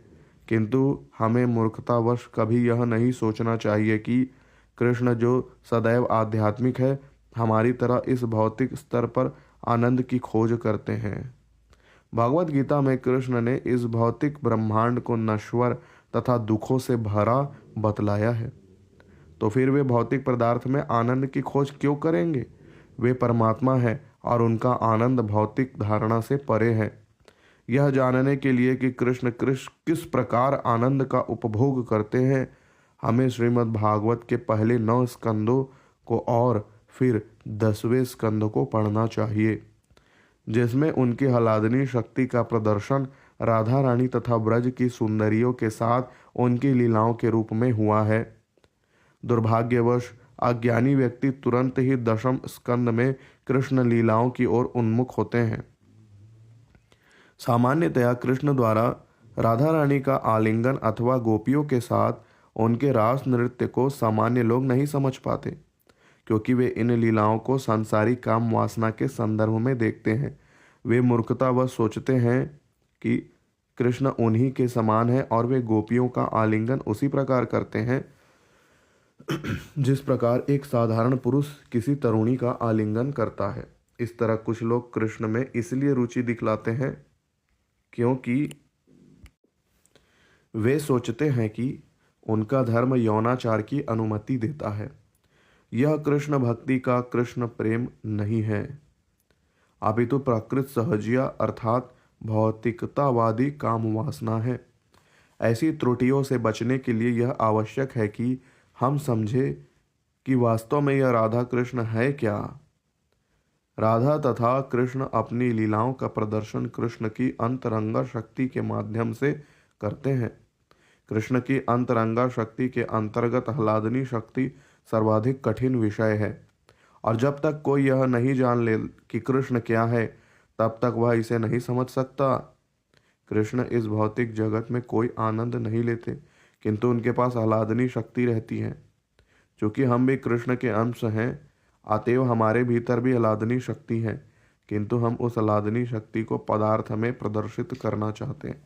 किंतु हमें मूर्खतावश कभी यह नहीं सोचना चाहिए कि कृष्ण जो सदैव आध्यात्मिक है, हमारी तरह इस भौतिक स्तर पर आनंद की खोज करते हैं। भगवत गीता में कृष्ण ने इस भौतिक ब्रह्मांड को नश्वर तथा दुखों से भरा बतलाया है। तो फिर वे भौतिक पदार्थ में आनंद की खोज क्यों करेंगे? वे परमात्मा है और उनका आनंद भौतिक धारणा से परे है। यह जानने के लिए कि कृष्ण किस प्रकार आनंद का उपभोग करते हैं, हमें श्रीमद् भागवत के पहले 9 स्कंदों को और फिर 10वें स्कंद को पढ़ना चाहिए, जिसमें उनकी आह्लादनी शक्ति का प्रदर्शन राधा रानी तथा ब्रज की सुंदरियों के साथ उनकी लीलाओं के रूप में हुआ है। दुर्भाग्यवश अज्ञानी व्यक्ति तुरंत ही 10वें स्कंद में कृष्ण लीलाओं की ओर उन्मुख होते हैं। सामान्यतया कृष्ण द्वारा राधा रानी का आलिंगन अथवा गोपियों के साथ उनके रास नृत्य को सामान्य लोग नहीं समझ पाते, क्योंकि वे इन लीलाओं को सांसारिक काम वासना के संदर्भ में देखते हैं। वे मूर्खतावश सोचते हैं कि कृष्ण उन्हीं के समान है और वे गोपियों का आलिंगन उसी प्रकार करते हैं जिस प्रकार एक साधारण पुरुष किसी तरुणी का आलिंगन करता है। इस तरह कुछ लोग कृष्ण में इसलिए रुचि दिखलाते हैं क्योंकि वे सोचते हैं कि उनका धर्म यौनाचार की अनुमति देता है। यह कृष्ण भक्ति का कृष्ण प्रेम नहीं है, अपितु प्रकृत सहजिया अर्थात भौतिकतावादी काम वासना है। ऐसी त्रुटियों से बचने के लिए यह आवश्यक है कि हम समझें कि वास्तव में यह राधा कृष्ण है क्या। राधा तथा कृष्ण अपनी लीलाओं का प्रदर्शन कृष्ण की अंतरंगा शक्ति के माध्यम से करते हैं। कृष्ण की अंतरंगा शक्ति के अंतर्गत आह्लादनी शक्ति सर्वाधिक कठिन विषय है, और जब तक कोई यह नहीं जान ले कि कृष्ण क्या है, तब तक वह इसे नहीं समझ सकता। कृष्ण इस भौतिक जगत में कोई आनंद नहीं लेते, किंतु उनके पास आह्लादनी शक्ति रहती है। चूँकि हम भी कृष्ण के अंश हैं, अतएव हमारे भीतर भी आह्लादनी शक्ति है, किंतु हम उस आह्लादनी शक्ति को पदार्थ में प्रदर्शित करना चाहते हैं।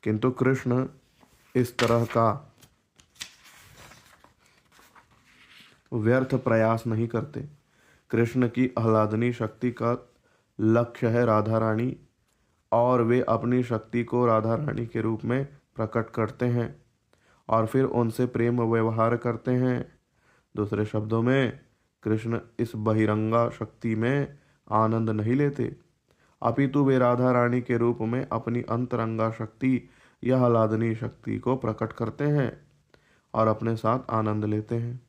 किंतु कृष्ण इस तरह का व्यर्थ प्रयास नहीं करते। कृष्ण की आह्लादनी शक्ति का लक्ष्य है राधा रानी, और वे अपनी शक्ति को राधा रानी के रूप में प्रकट करते हैं और फिर उनसे प्रेम व्यवहार करते हैं। दूसरे शब्दों में, कृष्ण इस बहिरंगा शक्ति में आनंद नहीं लेते, अपितु वे राधा रानी के रूप में अपनी अंतरंगा शक्ति या आह्लादनी शक्ति को प्रकट करते हैं और अपने साथ आनंद लेते हैं।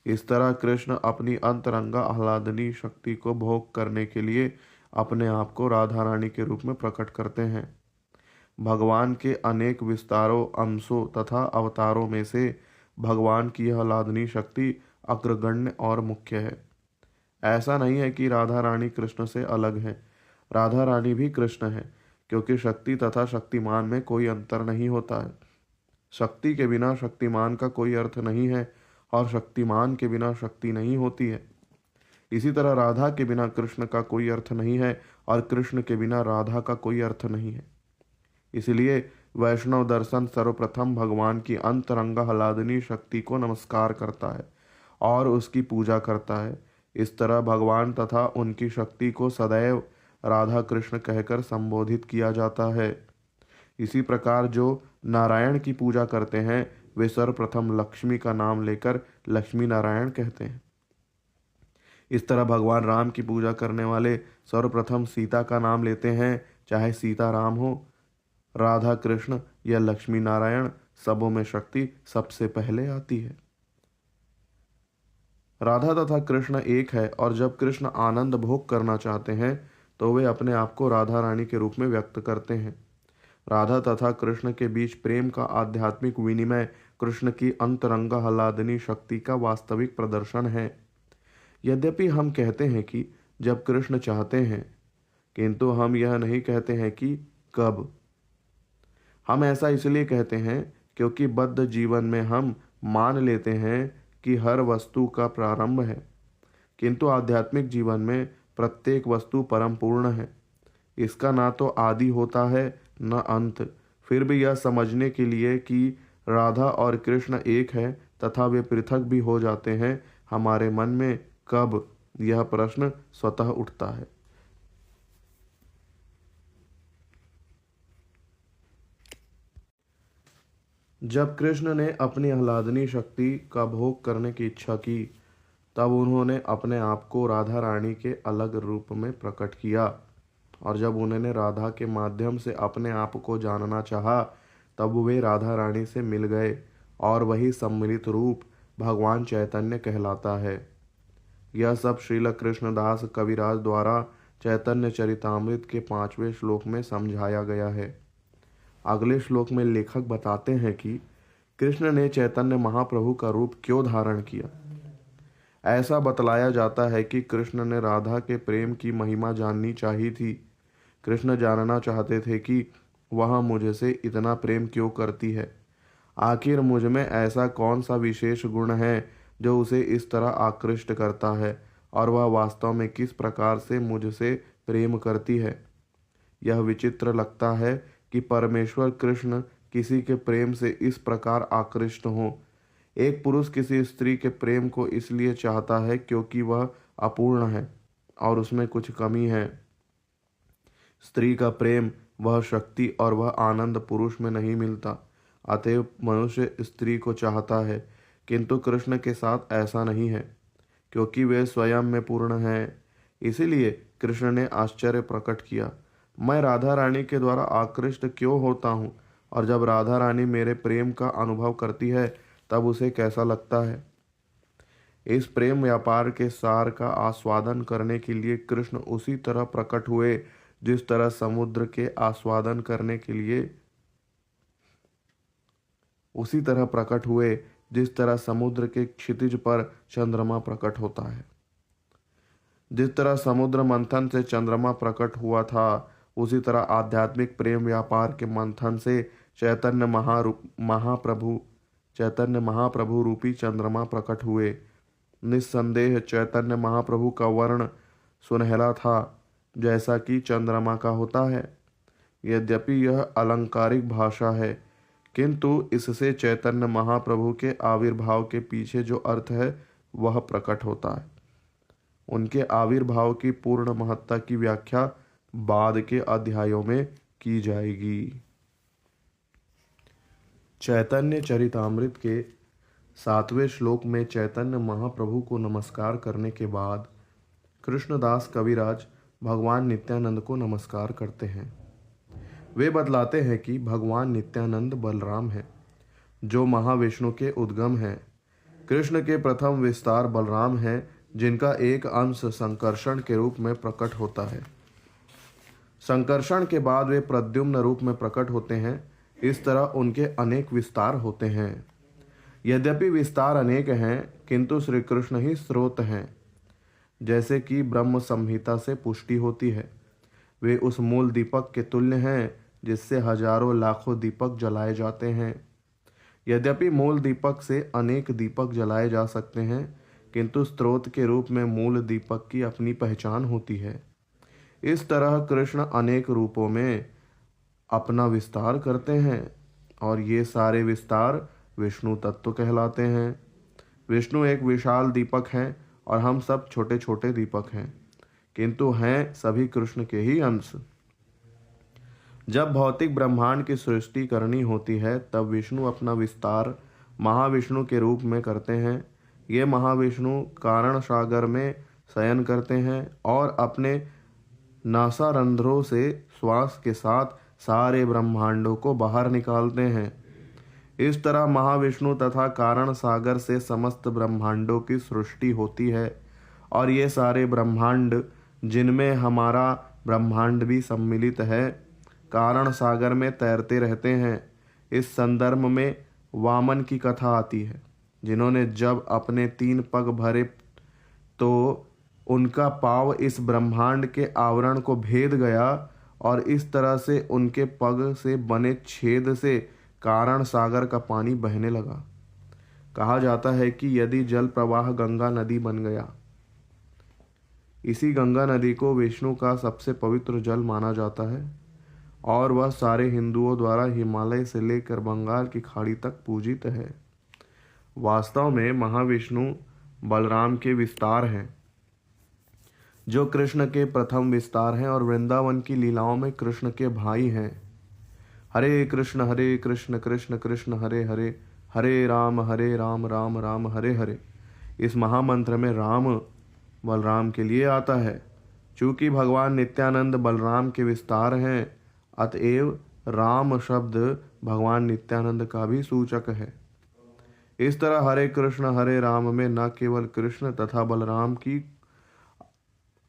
इस तरह कृष्ण अपनी अंतरंगा आह्लादनी शक्ति को भोग करने के लिए अपने आप को राधा रानी के रूप में प्रकट करते हैं। भगवान के अनेक विस्तारों, अंशों तथा अवतारों में से भगवान की यह आह्लादनी शक्ति अग्रगण्य और मुख्य है। ऐसा नहीं है कि राधा रानी कृष्ण से अलग है, राधा रानी भी कृष्ण है, क्योंकि शक्ति तथा शक्तिमान में कोई अंतर नहीं होता है। शक्ति के बिना शक्तिमान का कोई अर्थ नहीं है और शक्तिमान के बिना शक्ति नहीं होती है। इसी तरह राधा के बिना कृष्ण का कोई अर्थ नहीं है और कृष्ण के बिना राधा का कोई अर्थ नहीं है। इसलिए वैष्णव दर्शन सर्वप्रथम भगवान की अंतरंगा आह्लादनी शक्ति को नमस्कार करता है और उसकी पूजा करता है। इस तरह भगवान तथा उनकी शक्ति को सदैव राधा कृष्ण कहकर संबोधित किया जाता है। इसी प्रकार जो नारायण की पूजा करते हैं वे सर्वप्रथम लक्ष्मी का नाम लेकर लक्ष्मी नारायण कहते हैं। इस तरह भगवान राम की पूजा करने वाले सर्वप्रथम सीता का नाम लेते हैं, चाहे सीता राम हो, राधा कृष्ण या लक्ष्मी नारायण, सबों में शक्ति सबसे पहले आती है। राधा तथा कृष्ण एक है और जब कृष्ण आनंद भोग करना चाहते हैं तो वे अपने आप को राधा रानी के रूप में व्यक्त करते हैं। राधा तथा कृष्ण के बीच प्रेम का आध्यात्मिक विनिमय कृष्ण की अंतरंगा आह्लादनी शक्ति का वास्तविक प्रदर्शन है। यद्यपि हम कहते हैं कि जब कृष्ण चाहते हैं, किंतु हम यह नहीं कहते हैं कि कब। हम ऐसा इसलिए कहते हैं क्योंकि बद्ध जीवन में हम मान लेते हैं कि हर वस्तु का प्रारंभ है, किंतु आध्यात्मिक जीवन में प्रत्येक वस्तु परम पूर्ण है। इसका ना तो आदि होता है न अंत। फिर भी यह समझने के लिए कि राधा और कृष्ण एक है तथा वे पृथक भी हो जाते हैं, हमारे मन में कब, यह प्रश्न स्वतः उठता है। जब कृष्ण ने अपनी आह्लादनी शक्ति का भोग करने की इच्छा की, तब उन्होंने अपने आप को राधा रानी के अलग रूप में प्रकट किया, और जब उन्होंने राधा के माध्यम से अपने आप को जानना चाहा, तब वे राधा रानी से मिल गए, और वही सम्मिलित रूप भगवान चैतन्य कहलाता है। यह सब श्रील कृष्णदास कविराज द्वारा चैतन्य चरितामृत के 5वें श्लोक में समझाया गया है। अगले श्लोक में लेखक बताते हैं कि कृष्ण ने चैतन्य महाप्रभु का रूप क्यों धारण किया। ऐसा बतलाया जाता है कि कृष्ण ने राधा के प्रेम की महिमा जाननी चाहिए थी। कृष्ण जानना चाहते थे कि वह मुझसे इतना प्रेम क्यों करती है। आखिर मुझ में ऐसा कौन सा विशेष गुण है जो उसे इस तरह आकृष्ट करता है, और वह वास्तव में किस प्रकार से मुझसे प्रेम करती है। यह विचित्र लगता है कि परमेश्वर कृष्ण किसी के प्रेम से इस प्रकार आकृष्ट हो। एक पुरुष किसी स्त्री के प्रेम को इसलिए चाहता है क्योंकि वह अपूर्ण है और उसमें कुछ कमी है। स्त्री का प्रेम, वह शक्ति और वह आनंद पुरुष में नहीं मिलता। अतएव मनुष्य स्त्री को चाहता है, किंतु कृष्ण के साथ ऐसा नहीं है, क्योंकि वे स्वयं में पूर्ण हैं। इसीलिए कृष्ण ने आश्चर्य प्रकट किया, मैं राधा रानी के द्वारा आकृष्ट क्यों होता हूँ, और जब राधा रानी मेरे प्रेम का अनुभव करती है तब उसे कैसा लगता है। इस प्रेम व्यापार के सार का आस्वादन करने के लिए कृष्ण उसी तरह प्रकट हुए जिस तरह समुद्र के आस्वादन करने के लिए उसी तरह प्रकट हुए जिस तरह समुद्र के क्षितिज पर चंद्रमा प्रकट होता है। जिस तरह समुद्र मंथन से चंद्रमा प्रकट हुआ था, उसी तरह आध्यात्मिक प्रेम व्यापार के मंथन से चैतन्य महाप्रभु रूपी चंद्रमा प्रकट हुए। निस्संदेह चैतन्य महाप्रभु का वर्ण सुनहला था, जैसा कि चंद्रमा का होता है। यद्यपि यह अलंकारिक भाषा है, किंतु इससे चैतन्य महाप्रभु के आविर्भाव के पीछे जो अर्थ है वह प्रकट होता है। उनके आविर्भाव की पूर्ण महत्ता की व्याख्या बाद के अध्यायों में की जाएगी। चैतन्य चरितामृत के 7वें श्लोक में चैतन्य महाप्रभु को नमस्कार करने के बाद कृष्णदास कविराज भगवान नित्यानंद को नमस्कार करते हैं। वे बतलाते हैं कि भगवान नित्यानंद बलराम हैं, जो महाविष्णु के उद्गम हैं। कृष्ण के प्रथम विस्तार बलराम हैं, जिनका एक अंश संकर्षण के रूप में प्रकट होता है। संकर्षण के बाद वे प्रद्युम्न रूप में प्रकट होते हैं। इस तरह उनके अनेक विस्तार होते हैं। यद्यपि विस्तार अनेक हैं, किंतु श्री कृष्ण ही स्रोत हैं, जैसे कि ब्रह्म संहिता से पुष्टि होती है। वे उस मूल दीपक के तुल्य हैं, जिससे हजारों लाखों दीपक जलाए जाते हैं। यद्यपि मूल दीपक से अनेक दीपक जलाए जा सकते हैं, किंतु स्रोत के रूप में मूल दीपक की अपनी पहचान होती है। इस तरह कृष्ण अनेक रूपों में अपना विस्तार करते हैं, और ये सारे विस्तार विष्णु तत्व कहलाते हैं। विष्णु एक विशाल दीपक हैं, और हम सब छोटे छोटे दीपक हैं, किंतु हैं सभी कृष्ण के ही अंश। जब भौतिक ब्रह्मांड की सृष्टि करनी होती है, तब विष्णु अपना विस्तार महाविष्णु के रूप में करते हैं। ये महाविष्णु कारण सागर में शयन करते हैं और अपने नासारंध्रों से श्वास के साथ सारे ब्रह्मांडों को बाहर निकालते हैं। इस तरह महाविष्णु तथा कारण सागर से समस्त ब्रह्मांडों की सृष्टि होती है, और ये सारे ब्रह्मांड, जिनमें हमारा ब्रह्मांड भी सम्मिलित है, कारण सागर में तैरते रहते हैं। इस संदर्भ में वामन की कथा आती है, जिन्होंने जब अपने 3 पग भरे तो उनका पाँव इस ब्रह्मांड के आवरण को भेद गया, और इस तरह से उनके पग से बने छेद से कारण सागर का पानी बहने लगा। कहा जाता है कि यदि जल प्रवाह गंगा नदी बन गया, इसी गंगा नदी को विष्णु का सबसे पवित्र जल माना जाता है, और वह सारे हिंदुओं द्वारा हिमालय से लेकर बंगाल की खाड़ी तक पूजित है। वास्तव में महाविष्णु बलराम के विस्तार हैं, जो कृष्ण के प्रथम विस्तार हैं, और वृंदावन की लीलाओं में कृष्ण के भाई हैं। हरे कृष्ण कृष्ण कृष्ण हरे हरे, हरे राम राम राम हरे हरे। इस महामंत्र में राम बलराम के लिए आता है। चूंकि भगवान नित्यानंद बलराम के विस्तार हैं, अतएव राम शब्द भगवान नित्यानंद का भी सूचक है। इस तरह हरे राम में न केवल कृष्ण तथा बलराम की,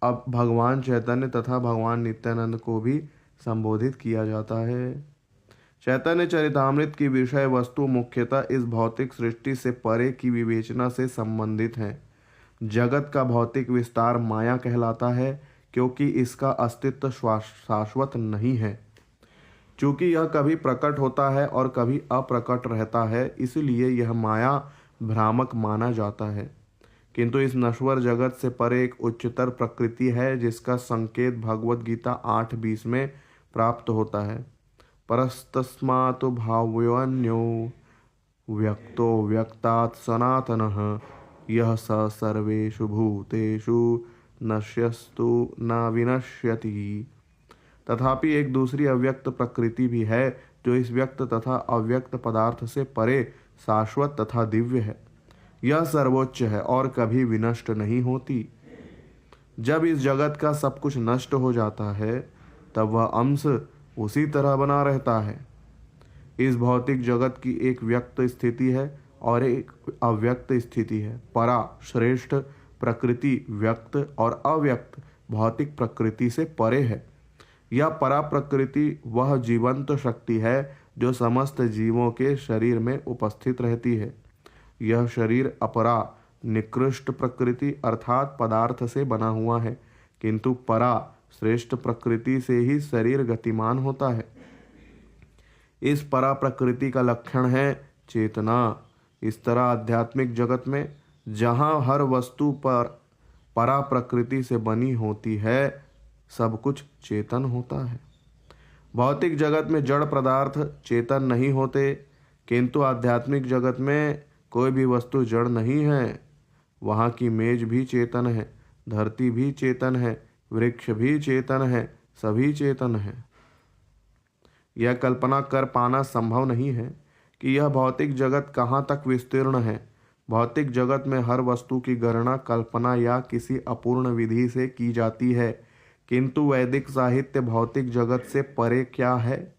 अब भगवान चैतन्य तथा भगवान नित्यानंद को भी संबोधित किया जाता है। चैतन्य चरितामृत की विषय वस्तु मुख्यतः इस भौतिक सृष्टि से परे की विवेचना से संबंधित है। जगत का भौतिक विस्तार माया कहलाता है, क्योंकि इसका अस्तित्व शाश्वत नहीं है। चूंकि यह कभी प्रकट होता है और कभी अप्रकट रहता है, इसलिए यह माया भ्रामक माना जाता है। किंतु इस नश्वर जगत से परे एक उच्चतर प्रकृति है, जिसका संकेत भगवद गीता 8:20 में प्राप्त होता है। परस्तस्मात् भावोऽन्यो व्यक्तो व्यक्तात् सनातनः, यह स सर्वेषु भूतेषु नश्यस्तु न विनश्यति। तथापि एक दूसरी अव्यक्त प्रकृति भी है, जो इस व्यक्त तथा अव्यक्त पदार्थ से परे शाश्वत तथा दिव्य है। यह सर्वोच्च है और कभी विनष्ट नहीं होती। जब इस जगत का सब कुछ नष्ट हो जाता है, तब वह अंश उसी तरह बना रहता है। इस भौतिक जगत की एक व्यक्त स्थिति है और एक अव्यक्त स्थिति है। परा श्रेष्ठ प्रकृति व्यक्त और अव्यक्त भौतिक प्रकृति से परे है। यह परा प्रकृति वह जीवंत शक्ति है जो समस्त जीवों के शरीर में उपस्थित रहती है। यह शरीर अपरा निकृष्ट प्रकृति अर्थात पदार्थ से बना हुआ है, किंतु परा श्रेष्ठ प्रकृति से ही शरीर गतिमान होता है। इस परा प्रकृति का लक्षण है चेतना। इस तरह आध्यात्मिक जगत में जहाँ हर वस्तु पर परा प्रकृति से बनी होती है, सब कुछ चेतन होता है। भौतिक जगत में जड़ पदार्थ चेतन नहीं होते, किंतु आध्यात्मिक जगत में कोई भी वस्तु जड़ नहीं है। वहाँ की मेज भी चेतन है, धरती भी चेतन है, वृक्ष भी चेतन है, सभी चेतन है। यह कल्पना कर पाना संभव नहीं है कि यह भौतिक जगत कहाँ तक विस्तीर्ण है। भौतिक जगत में हर वस्तु की गणना कल्पना या किसी अपूर्ण विधि से की जाती है, किंतु वैदिक साहित्य भौतिक जगत से परे क्या है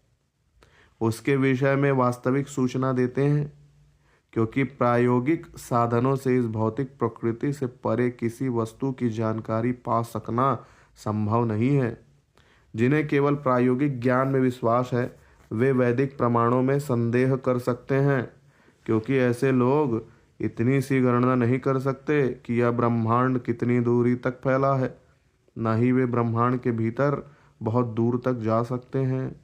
उसके विषय में वास्तविक सूचना देते हैं, क्योंकि प्रायोगिक साधनों से इस भौतिक प्रकृति से परे किसी वस्तु की जानकारी पा सकना संभव नहीं है। जिन्हें केवल प्रायोगिक ज्ञान में विश्वास है वे वैदिक प्रमाणों में संदेह कर सकते हैं, क्योंकि ऐसे लोग इतनी सी गणना नहीं कर सकते कि यह ब्रह्मांड कितनी दूरी तक फैला है। न ही वे ब्रह्मांड के भीतर बहुत दूर तक जा सकते हैं।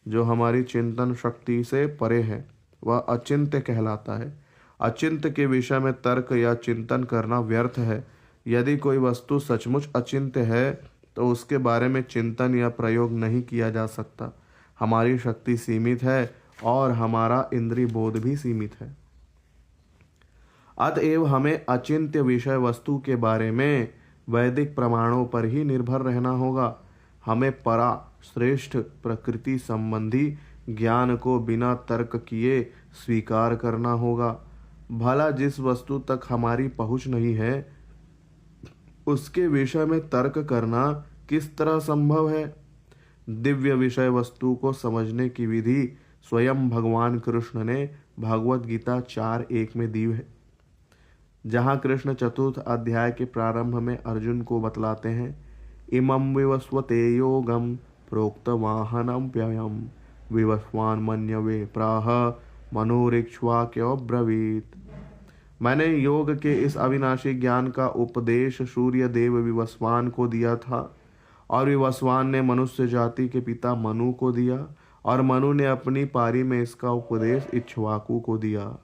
जो हमारी चिंतन शक्ति से परे है वह अचिंत्य कहलाता है। अचिंत्य के विषय में तर्क या चिंतन करना व्यर्थ है। यदि कोई वस्तु सचमुच अचिंत्य है तो उसके बारे में चिंतन या प्रयोग नहीं किया जा सकता। हमारी शक्ति सीमित है और हमारा इंद्रिय बोध भी सीमित है। अतएव हमें अचिंत्य विषय वस्तु के बारे में वैदिक प्रमाणों पर ही निर्भर रहना होगा। हमें परा श्रेष्ठ प्रकृति संबंधी ज्ञान को बिना तर्क किए स्वीकार करना होगा। भला जिस वस्तु तक हमारी पहुंच नहीं है उसके विषय में तर्क करना किस तरह संभव है। दिव्य विषय वस्तु को समझने की विधि स्वयं भगवान कृष्ण ने भगवत गीता 4:1 में दी है, जहाँ कृष्ण चतुर्थ अध्याय के प्रारंभ में अर्जुन को बतलाते हैं, इमं विवस्वते योगम प्रोक्त वाहनम व्ययम विवस्वान मन्यवे प्राह मनोरिक्ष्वाक्यो ब्रवीत। मैंने योग के इस अविनाशी ज्ञान का उपदेश सूर्य देव विवस्वान को दिया था और विवस्वान ने मनुष्य जाति के पिता मनु को दिया और मनु ने अपनी पारी में इसका उपदेश इक्ष्वाकु को दिया।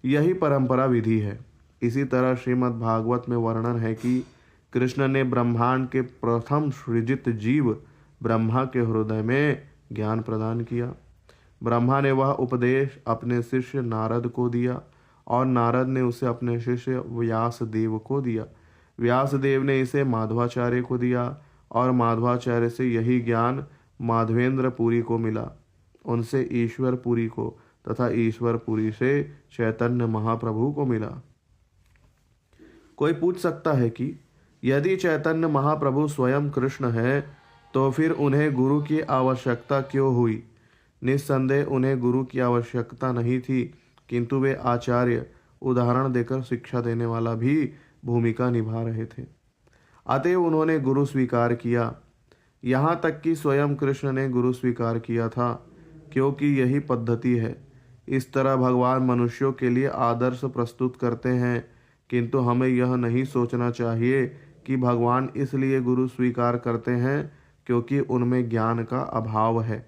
यही परंपरा विधि है। इसी तरह श्रीमद् भागवत में वर्णन है कि कृष्ण ने ब्रह्मांड के प्रथम सृजित जीव ब्रह्मा के हृदय में ज्ञान प्रदान किया। ब्रह्मा ने वह उपदेश अपने शिष्य नारद को दिया और नारद ने उसे अपने शिष्य व्यास देव को दिया। व्यास देव ने इसे माधवाचार्य को दिया और माधवाचार्य से यही ज्ञान माधवेंद्र पुरी को मिला, उनसे ईश्वर पुरी को तथा ईश्वर पुरी से चैतन्य महाप्रभु को मिला। कोई पूछ सकता है कि यदि चैतन्य महाप्रभु स्वयं कृष्ण है तो फिर उन्हें गुरु की आवश्यकता क्यों हुई। निस्संदेह उन्हें गुरु की आवश्यकता नहीं थी, किंतु वे आचार्य उदाहरण देकर शिक्षा देने वाला भी भूमिका निभा रहे थे। अतएव उन्होंने गुरु स्वीकार किया। यहाँ तक कि स्वयं कृष्ण ने गुरु स्वीकार किया था, क्योंकि यही पद्धति है। इस तरह भगवान मनुष्यों के लिए आदर्श प्रस्तुत करते हैं, किंतु हमें यह नहीं सोचना चाहिए कि भगवान इसलिए गुरु स्वीकार करते हैं क्योंकि उनमें ज्ञान का अभाव है।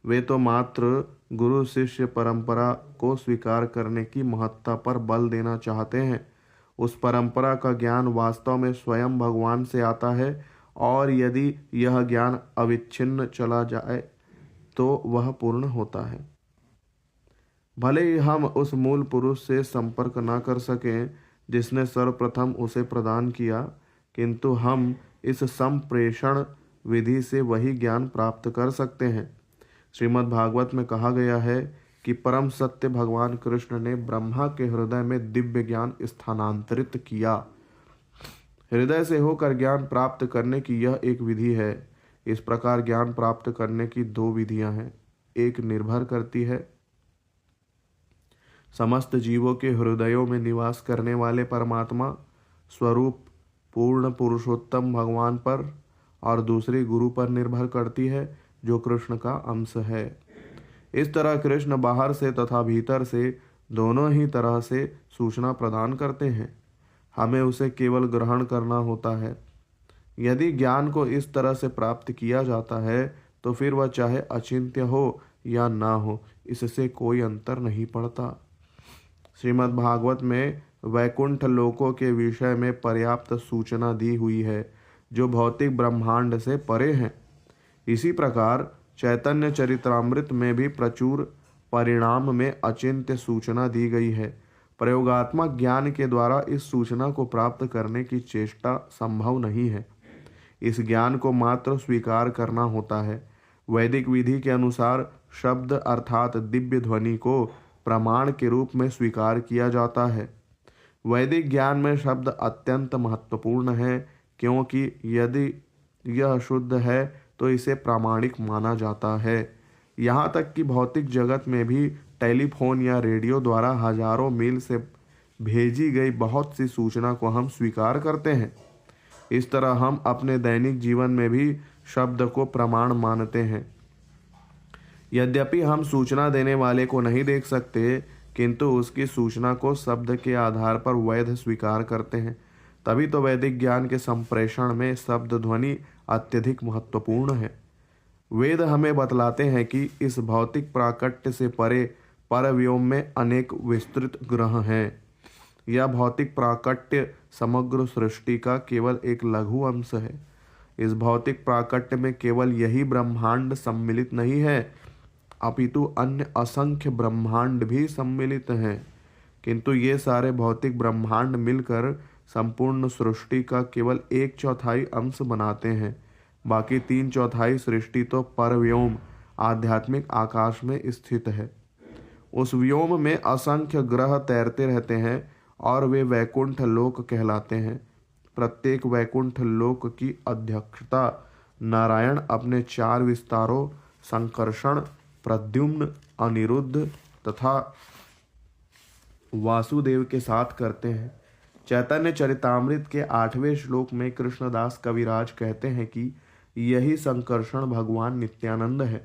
वे तो मात्र गुरु शिष्य परंपरा को स्वीकार करने की महत्ता पर बल देना चाहते हैं। उस परंपरा का ज्ञान वास्तव में स्वयं भगवान से आता है और यदि यह ज्ञान अविच्छिन्न चला जाए तो वह पूर्ण होता है। भले ही हम उस मूल पुरुष से संपर्क न कर सकें जिसने सर्वप्रथम उसे प्रदान किया, किंतु हम इस संप्रेषण विधि से वही ज्ञान प्राप्त कर सकते हैं। श्रीमद् भागवत में कहा गया है कि परम सत्य भगवान कृष्ण ने ब्रह्मा के हृदय में दिव्य ज्ञान स्थानांतरित किया। हृदय से होकर ज्ञान प्राप्त करने की यह एक विधि है। इस प्रकार ज्ञान प्राप्त करने की 2 विधियां हैं। एक निर्भर करती है समस्त जीवों के हृदयों में निवास करने वाले परमात्मा स्वरूप पूर्ण पुरुषोत्तम भगवान पर, और दूसरी गुरु पर निर्भर करती है जो कृष्ण का अंश है। इस तरह कृष्ण बाहर से तथा भीतर से दोनों ही तरह से सूचना प्रदान करते हैं। हमें उसे केवल ग्रहण करना होता है। यदि ज्ञान को इस तरह से प्राप्त किया जाता है तो फिर वह चाहे अचिंत्य हो या ना हो, इससे कोई अंतर नहीं पड़ता। श्रीमद् भागवत में वैकुंठ लोकों के विषय में पर्याप्त सूचना दी हुई है जो भौतिक ब्रह्मांड से परे हैं। इसी प्रकार चैतन्य चरित्रामृत में भी प्रचुर परिणाम में अचिंत्य सूचना दी गई है। प्रयोगात्मक ज्ञान के द्वारा इस सूचना को प्राप्त करने की चेष्टा संभव नहीं है। इस ज्ञान को मात्र स्वीकार करना होता है। वैदिक विधि के अनुसार शब्द अर्थात दिव्य ध्वनि को प्रमाण के रूप में स्वीकार किया जाता है। वैदिक ज्ञान में शब्द अत्यंत महत्वपूर्ण है, क्योंकि यदि यह शुद्ध है तो इसे प्रामाणिक माना जाता है। यहाँ तक कि भौतिक जगत में भी टेलीफोन या रेडियो द्वारा हजारों मील से भेजी गई बहुत सी सूचना को हम स्वीकार करते हैं। इस तरह हम अपने दैनिक जीवन में भी शब्द को प्रमाण मानते हैं। यद्यपि हम सूचना देने वाले को नहीं देख सकते, किंतु उसकी सूचना को शब्द के आधार पर वैध स्वीकार करते हैं। तभी तो वैदिक ज्ञान के संप्रेषण में शब्द ध्वनि अत्यधिक महत्वपूर्ण है। वेद हमें बतलाते हैं कि इस भौतिक प्राकट्य से परे परव्योम में अनेक विस्तृत ग्रह हैं। यह भौतिक प्राकट्य समग्र सृष्टि का केवल एक लघु अंश है। इस भौतिक प्राकट्य में केवल यही ब्रह्मांड सम्मिलित नहीं है, अपितु अन्य असंख्य ब्रह्मांड भी सम्मिलित हैं। किंतु ये सारे भौतिक ब्रह्मांड मिलकर संपूर्ण सृष्टि का केवल 1/4 अंश बनाते हैं। बाकी 3/4 सृष्टि तो परव्योम आध्यात्मिक आकाश में स्थित है। उस व्योम में असंख्य ग्रह तैरते रहते हैं और वे वैकुंठ लोक कहलाते हैं। प्रत्येक वैकुंठ लोक की अध्यक्षता नारायण अपने 4 विस्तारों संकर्षण, प्रद्युम्न, अनिरुद्ध तथा वासुदेव के साथ करते हैं। चैतन्य चरितामृत के 8वें श्लोक में कृष्णदास कविराज कहते हैं कि यही संकर्षण भगवान नित्यानंद है।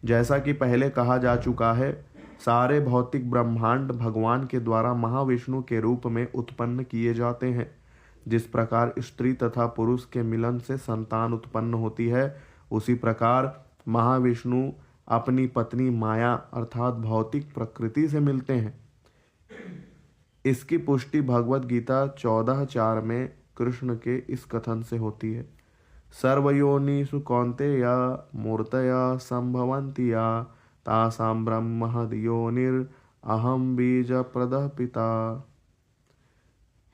जैसा कि पहले कहा जा चुका है, सारे भौतिक ब्रह्मांड भगवान के द्वारा महाविष्णु के रूप में उत्पन्न किए जाते हैं। जिस प्रकार स्त्री तथा पुरुष के मिलन से संतान उत्पन्न होती है, उसी प्रकार महाविष्णु अपनी पत्नी माया अर्थात भौतिक प्रकृति से मिलते हैं। इसकी पुष्टि भगवत गीता 14:4 में कृष्ण के इस कथन से होती है। सर्वयोनिषु कौन्तेया मूर्तया संभवन्ति या तासां ब्रह्महद्योनिर् अहम बीज प्रदः पिता।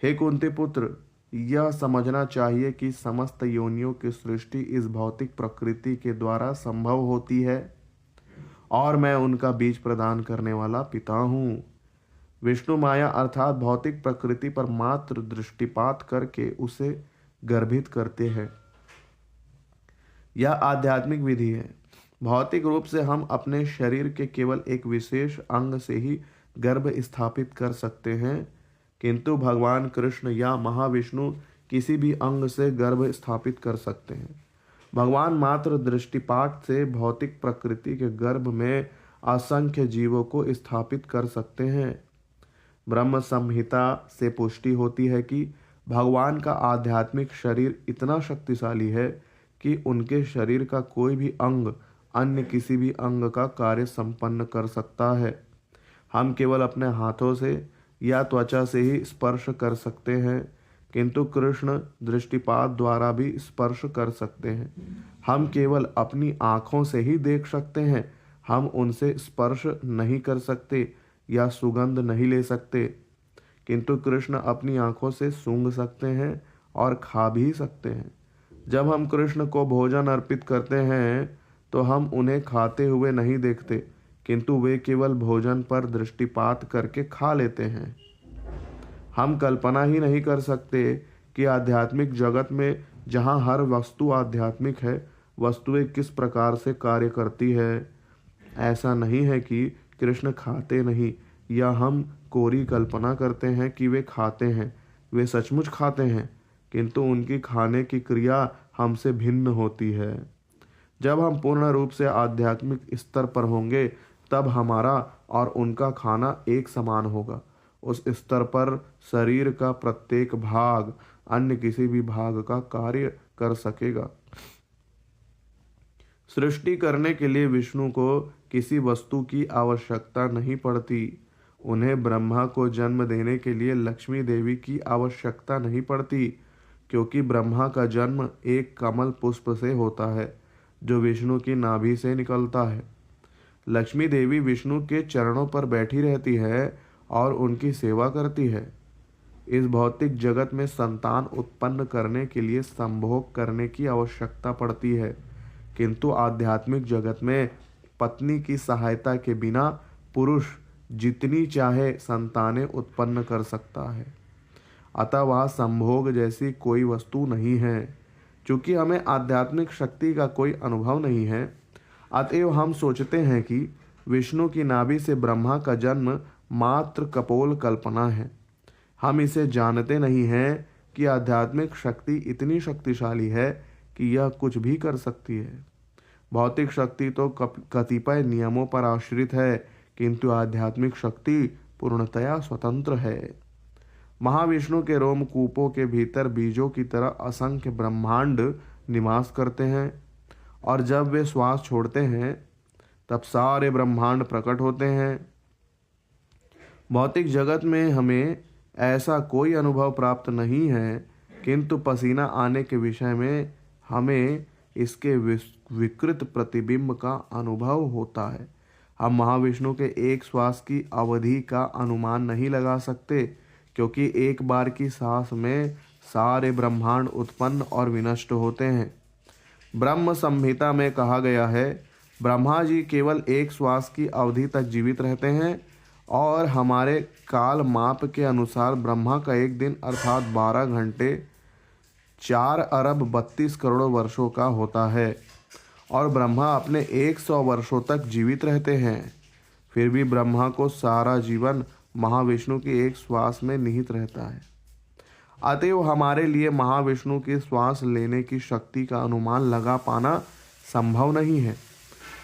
हे कुंती पुत्र, यह समझना चाहिए कि समस्त योनियों की सृष्टि इस भौतिक प्रकृति के द्वारा संभव होती है और मैं उनका बीज प्रदान करने वाला पिता हूँ। विष्णु माया अर्थात भौतिक प्रकृति पर मात्र दृष्टिपात करके उसे गर्भित करते हैं। यह आध्यात्मिक विधि है। भौतिक रूप से हम अपने शरीर के केवल एक विशेष अंग से ही गर्भ स्थापित कर सकते हैं, किंतु भगवान कृष्ण या महाविष्णु किसी भी अंग से गर्भ स्थापित कर सकते हैं। भगवान मात्र दृष्टिपात से भौतिक प्रकृति के गर्भ में असंख्य जीवों को स्थापित कर सकते हैं। ब्रह्म संहिता से पुष्टि होती है कि भगवान का आध्यात्मिक शरीर इतना शक्तिशाली है कि उनके शरीर का कोई भी अंग अन्य किसी भी अंग का कार्य संपन्न कर सकता है। हम केवल अपने हाथों से या त्वचा से ही स्पर्श कर सकते हैं, किंतु कृष्ण दृष्टिपात द्वारा भी स्पर्श कर सकते हैं। हम केवल अपनी आँखों से ही देख सकते हैं, हम उनसे स्पर्श नहीं कर सकते या सुगंध नहीं ले सकते, किंतु कृष्ण अपनी आँखों से सूंघ सकते हैं और खा भी सकते हैं। जब हम कृष्ण को भोजन अर्पित करते हैं तो हम उन्हें खाते हुए नहीं देखते, किंतु वे केवल भोजन पर दृष्टिपात करके खा लेते हैं। हम कल्पना ही नहीं कर सकते कि आध्यात्मिक जगत में जहाँ हर वस्तु आध्यात्मिक है, वस्तुएं किस प्रकार से कार्य करती है। ऐसा नहीं है कि कृष्ण खाते नहीं या हम कोरी कल्पना करते हैं कि वे खाते हैं। वे सचमुच खाते हैं, किंतु उनकी खाने की क्रिया हमसे भिन्न होती है। जब हम पूर्ण रूप से आध्यात्मिक स्तर पर होंगे, तब हमारा और उनका खाना एक समान होगा। उस स्तर पर शरीर का प्रत्येक भाग अन्य किसी भी भाग का कार्य कर सकेगा। सृष्टि करने के लिए विष्णु को किसी वस्तु की आवश्यकता नहीं पड़ती। उन्हें ब्रह्मा को जन्म देने के लिए लक्ष्मी देवी की आवश्यकता नहीं पड़ती, क्योंकि ब्रह्मा का जन्म एक कमल पुष्प से होता है जो विष्णु की नाभि से निकलता है। लक्ष्मी देवी विष्णु के चरणों पर बैठी रहती है और उनकी सेवा करती है। इस भौतिक जगत में संतान उत्पन्न करने के लिए संभोग करने की आवश्यकता पड़ती है, किंतु आध्यात्मिक जगत में पत्नी की सहायता के बिना पुरुष जितनी चाहे संतानें उत्पन्न कर सकता है। अतः वह संभोग जैसी कोई वस्तु नहीं है। चूंकि हमें आध्यात्मिक शक्ति का कोई अनुभव नहीं है, अतएव हम सोचते हैं कि विष्णु की नाभि से ब्रह्मा का जन्म मात्र कपोल कल्पना है। हम इसे जानते नहीं हैं कि आध्यात्मिक शक्ति इतनी शक्तिशाली है कि यह कुछ भी कर सकती है। भौतिक शक्ति तो कतिपय नियमों पर आश्रित है, किंतु आध्यात्मिक शक्ति पूर्णतया स्वतंत्र है। महाविष्णु के रोमकूपों के भीतर बीजों की तरह असंख्य ब्रह्मांड निवास करते हैं, और जब वे श्वास छोड़ते हैं तब सारे ब्रह्मांड प्रकट होते हैं। भौतिक जगत में हमें ऐसा कोई अनुभव प्राप्त नहीं है, किंतु पसीना आने के विषय में हमें इसके विकृत प्रतिबिंब का अनुभव होता है। हम महाविष्णु के एक श्वास की अवधि का अनुमान नहीं लगा सकते, क्योंकि एक बार की सांस में सारे ब्रह्मांड उत्पन्न और विनष्ट होते हैं। ब्रह्म संहिता में कहा गया है, ब्रह्मा जी केवल एक श्वास की अवधि तक जीवित रहते हैं, और हमारे काल माप के अनुसार ब्रह्मा का एक दिन अर्थात 12 घंटे 4 अरब 32 करोड़ वर्षों का होता है, और ब्रह्मा अपने 100 वर्षों तक जीवित रहते हैं। फिर भी ब्रह्मा को सारा जीवन महाविष्णु की एक श्वास में निहित रहता है। अतएव हमारे लिए महाविष्णु की श्वास लेने की शक्ति का अनुमान लगा पाना संभव नहीं है।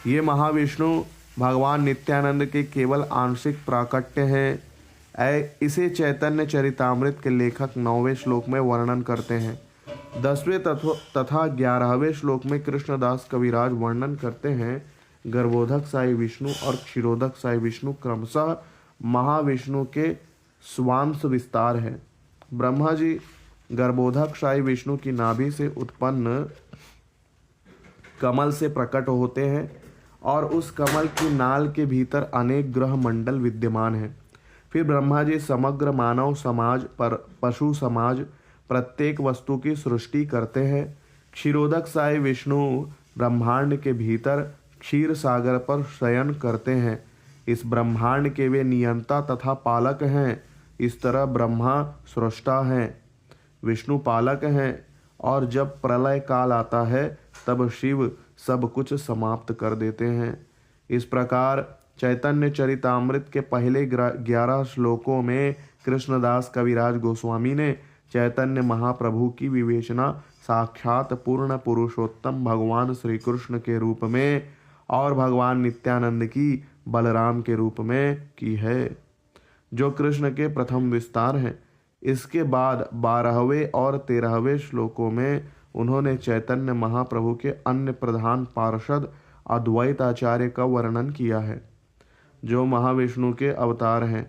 ये महाविष्णु भगवान नित्यानंद के केवल आंशिक प्राकट्य हैं। इसे चैतन्य चरितामृत के लेखक 9वें श्लोक में वर्णन करते हैं। 10वें तथा 11वें श्लोक में कृष्णदास कविराज वर्णन करते हैं, गर्भोधक साई विष्णु और क्षीरोदक साई विष्णु क्रमशः महाविष्णु के स्वांश विस्तार है। ब्रह्मा जी गर्भोधक साई विष्णु की नाभि से उत्पन्न कमल से प्रकट होते हैं, और उस कमल की नाल के भीतर अनेक ग्रह मंडल विद्यमान हैं। फिर ब्रह्मा जी समग्र मानव समाज पर पशु समाज प्रत्येक वस्तु की सृष्टि करते हैं। क्षीरोदक साई विष्णु ब्रह्मांड के भीतर क्षीर सागर पर शयन करते हैं। इस ब्रह्मांड के वे नियंता तथा पालक हैं। इस तरह ब्रह्मा सृष्टा हैं, विष्णु पालक हैं, और जब प्रलय काल आता है तब शिव सब कुछ समाप्त कर देते हैं। इस प्रकार चैतन्य चरितामृत के पहले 11 श्लोकों में कृष्णदास कविराज गोस्वामी ने चैतन्य महाप्रभु की विवेचना साक्षात पूर्ण पुरुषोत्तम भगवान श्री कृष्ण के रूप में और भगवान नित्यानंद की बलराम के रूप में की है, जो कृष्ण के प्रथम विस्तार हैं। इसके बाद 12वें और 13वें श्लोकों में उन्होंने चैतन्य महाप्रभु के अन्य प्रधान पार्षद अद्वैत आचार्य का वर्णन किया है, जो महाविष्णु के अवतार हैं।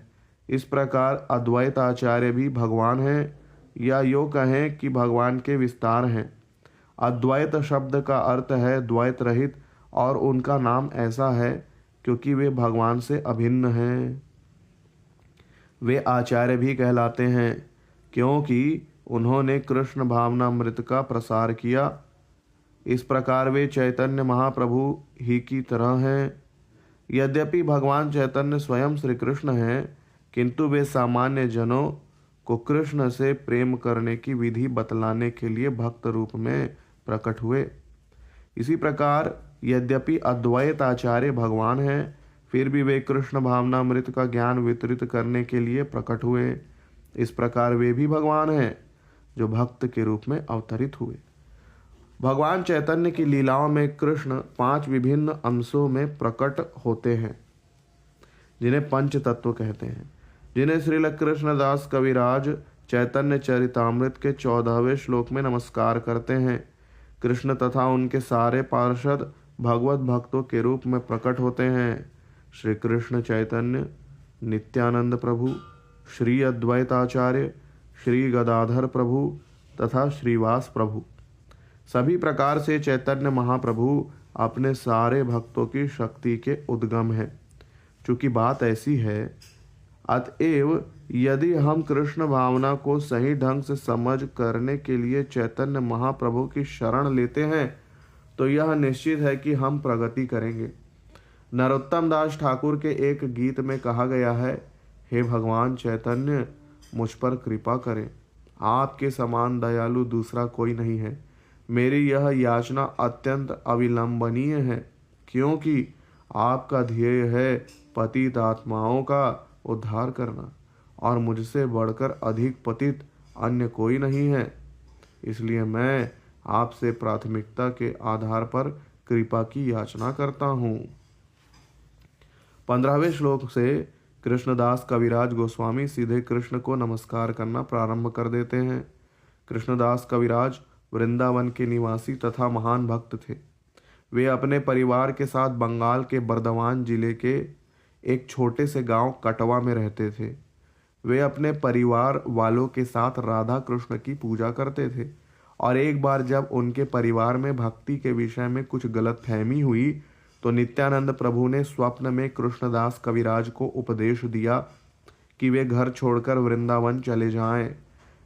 इस प्रकार अद्वैत आचार्य भी भगवान हैं, या यो कहें कि भगवान के विस्तार हैं। अद्वैत शब्द का अर्थ है द्वैत रहित, और उनका नाम ऐसा है क्योंकि वे भगवान से अभिन्न हैं। वे आचार्य भी कहलाते हैं क्योंकि उन्होंने कृष्ण भावनामृत का प्रसार किया। इस प्रकार वे चैतन्य महाप्रभु ही की तरह हैं। यद्यपि भगवान चैतन्य स्वयं श्री कृष्ण हैं, किंतु वे सामान्य जनों को कृष्ण से प्रेम करने की विधि बतलाने के लिए भक्त रूप में प्रकट हुए। इसी प्रकार यद्यपि अद्वैत आचार्य भगवान हैं, फिर भी वे कृष्ण भावनामृत का ज्ञान वितरित करने के लिए प्रकट हुए। इस प्रकार वे भी भगवान हैं जो भक्त के रूप में अवतरित हुए। भगवान चैतन्य की लीलाओं में कृष्ण 5 विभिन्न अंशों में प्रकट होते हैं, जिन्हें पंच तत्व कहते हैं, जिन्हें श्रील कृष्णदास कविराज चैतन्य चरितामृत के 14वें श्लोक में नमस्कार करते हैं। कृष्ण तथा उनके सारे पार्षद भगवत भक्तों के रूप में प्रकट होते हैं। श्री कृष्ण चैतन्य, नित्यानंद प्रभु, श्री अद्वैताचार्य, श्री गदाधर प्रभु तथा श्रीवास प्रभु, सभी प्रकार से चैतन्य महाप्रभु अपने सारे भक्तों की शक्ति के उद्गम हैं। चूँकि बात ऐसी है, अतएव यदि हम कृष्ण भावना को सही ढंग से समझ करने के लिए चैतन्य महाप्रभु की शरण लेते हैं तो यह निश्चित है कि हम प्रगति करेंगे। नरोत्तम दास ठाकुर के एक गीत में कहा गया है, हे भगवान चैतन्य मुझ पर कृपा करें, आपके समान दयालु दूसरा कोई नहीं है। मेरी यह याचना अत्यंत अविलंबनीय है, क्योंकि आपका ध्येय है पतित आत्माओं का उद्धार करना और मुझसे बढ़कर अधिक पतित अन्य कोई नहीं है। इसलिए मैं आपसे प्राथमिकता के आधार पर कृपा की याचना करता हूँ। 15वें श्लोक से कृष्णदास कविराज गोस्वामी सीधे कृष्ण को नमस्कार करना प्रारंभ कर देते हैं। कृष्णदास कविराज वृंदावन के निवासी तथा महान भक्त थे। वे अपने परिवार के साथ बंगाल के बर्धमान जिले के एक छोटे से गांव कटवा में रहते थे। वे अपने परिवार वालों के साथ राधा कृष्ण की पूजा करते थे और एक बार जब उनके परिवार में भक्ति के विषय में कुछ गलतफहमी हुई तो नित्यानंद प्रभु ने स्वप्न में कृष्णदास कविराज को उपदेश दिया कि वे घर छोड़कर वृंदावन चले जाएं।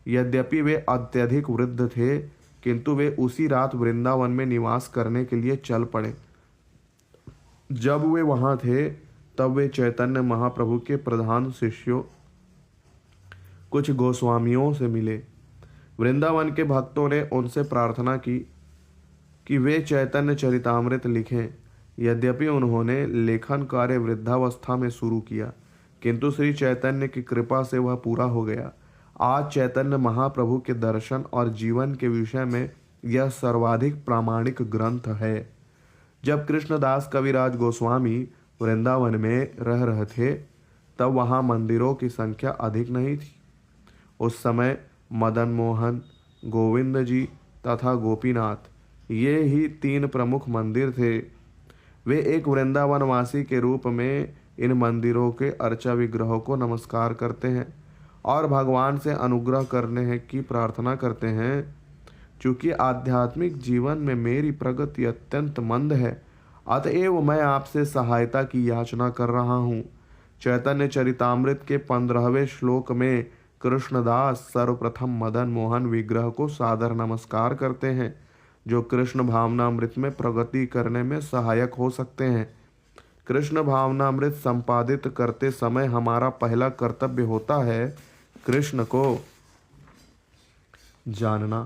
यद्यपि वे अत्यधिक वृद्ध थे, किंतु वे उसी रात वृंदावन में निवास करने के लिए चल पड़े। जब वे वहां थे तब वे चैतन्य महाप्रभु के प्रधान शिष्यों कुछ गोस्वामियों से मिले। वृंदावन के भक्तों ने उनसे प्रार्थना की कि वे चैतन्य चरितामृत लिखें। यद्यपि उन्होंने लेखन कार्य वृद्धावस्था में शुरू किया, किंतु श्री चैतन्य की कृपा से वह पूरा हो गया। आज चैतन्य महाप्रभु के दर्शन और जीवन के विषय में यह सर्वाधिक प्रामाणिक ग्रंथ है। जब कृष्णदास कविराज गोस्वामी वृंदावन में रह रहे थे तब वहाँ मंदिरों की संख्या अधिक नहीं थी। उस समय मदन मोहन, गोविंद जी तथा गोपीनाथ ये ही 3 प्रमुख मंदिर थे। वे एक वृंदावनवासी के रूप में इन मंदिरों के अर्चा विग्रहों को नमस्कार करते हैं और भगवान से अनुग्रह करने की प्रार्थना करते हैं। चूँकि आध्यात्मिक जीवन में मेरी प्रगति अत्यंत मंद है, अतएव मैं आपसे सहायता की याचना कर रहा हूँ। चैतन्य चरितामृत के 15वें श्लोक में कृष्णदास सर्वप्रथम मदन मोहन विग्रह को सादर नमस्कार करते हैं, जो कृष्ण भावनामृत में प्रगति करने में सहायक हो सकते हैं। कृष्ण भावनामृत संपादित करते समय हमारा पहला कर्तव्य होता है कृष्ण को जानना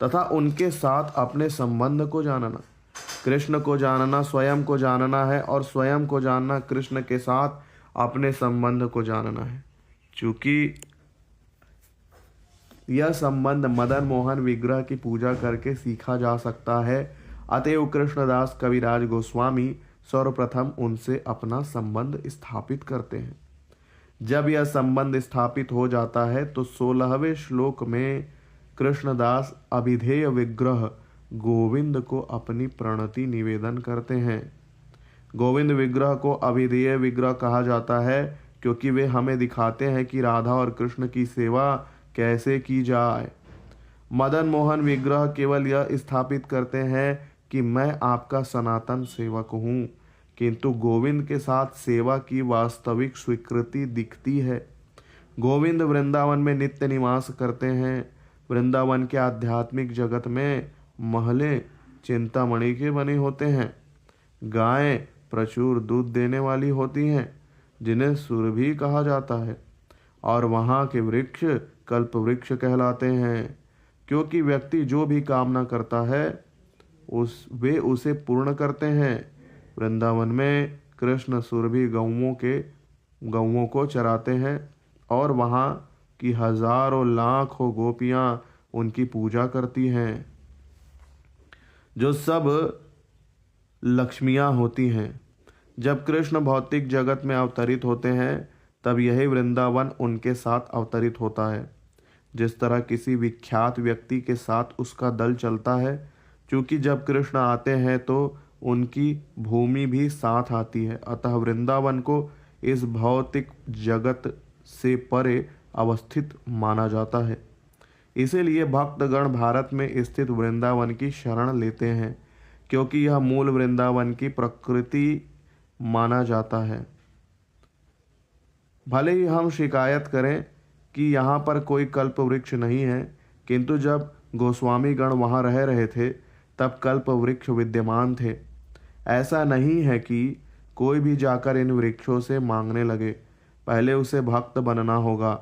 तथा उनके साथ अपने संबंध को जानना। कृष्ण को जानना स्वयं को जानना है और स्वयं को जानना कृष्ण के साथ अपने संबंध को जानना है। चूँकि यह संबंध मदन मोहन विग्रह की पूजा करके सीखा जा सकता है, अतएव कृष्णदास कविराज गोस्वामी सर्वप्रथम उनसे अपना संबंध स्थापित करते हैं। जब यह संबंध स्थापित हो जाता है तो 16वें श्लोक में कृष्णदास अभिधेय विग्रह गोविंद को अपनी प्रणति निवेदन करते हैं। गोविंद विग्रह को अभिधेय विग्रह कहा जाता है क्योंकि वे हमें दिखाते हैं कि राधा और कृष्ण की सेवा कैसे की जाए। मदन मोहन विग्रह केवल यह स्थापित करते हैं कि मैं आपका सनातन सेवक हूँ, किंतु गोविंद के साथ सेवा की वास्तविक स्वीकृति दिखती है। गोविंद वृंदावन में नित्य निवास करते हैं। वृंदावन के आध्यात्मिक जगत में महले चिंतामणि के बने होते हैं। गायें प्रचुर दूध देने वाली होती हैं, जिन्हें सुरभि कहा जाता है, और वहाँ के वृक्ष कल्प वृक्ष कहलाते हैं, क्योंकि व्यक्ति जो भी कामना करता है वे उसे पूर्ण करते हैं। वृंदावन में कृष्ण सुरभि गौओं को चराते हैं और वहाँ की हजारों लाखों गोपियाँ उनकी पूजा करती हैं, जो सब लक्ष्मियाँ होती हैं। जब कृष्ण भौतिक जगत में अवतरित होते हैं तब यही वृंदावन उनके साथ अवतरित होता है। जिस तरह किसी विख्यात व्यक्ति के साथ उसका दल चलता है, क्योंकि जब कृष्ण आते हैं तो उनकी भूमि भी साथ आती है, अतः वृंदावन को इस भौतिक जगत से परे अवस्थित माना जाता है। इसीलिए भक्तगण भारत में स्थित वृंदावन की शरण लेते हैं, क्योंकि यह मूल वृंदावन की प्रकृति माना जाता है। भले ही हम शिकायत करें कि यहाँ पर कोई कल्प वृक्ष नहीं है, किंतु जब गोस्वामी गण वहाँ रह रहे थे तब कल्प वृक्ष विद्यमान थे। ऐसा नहीं है कि कोई भी जाकर इन वृक्षों से मांगने लगे, पहले उसे भक्त बनना होगा।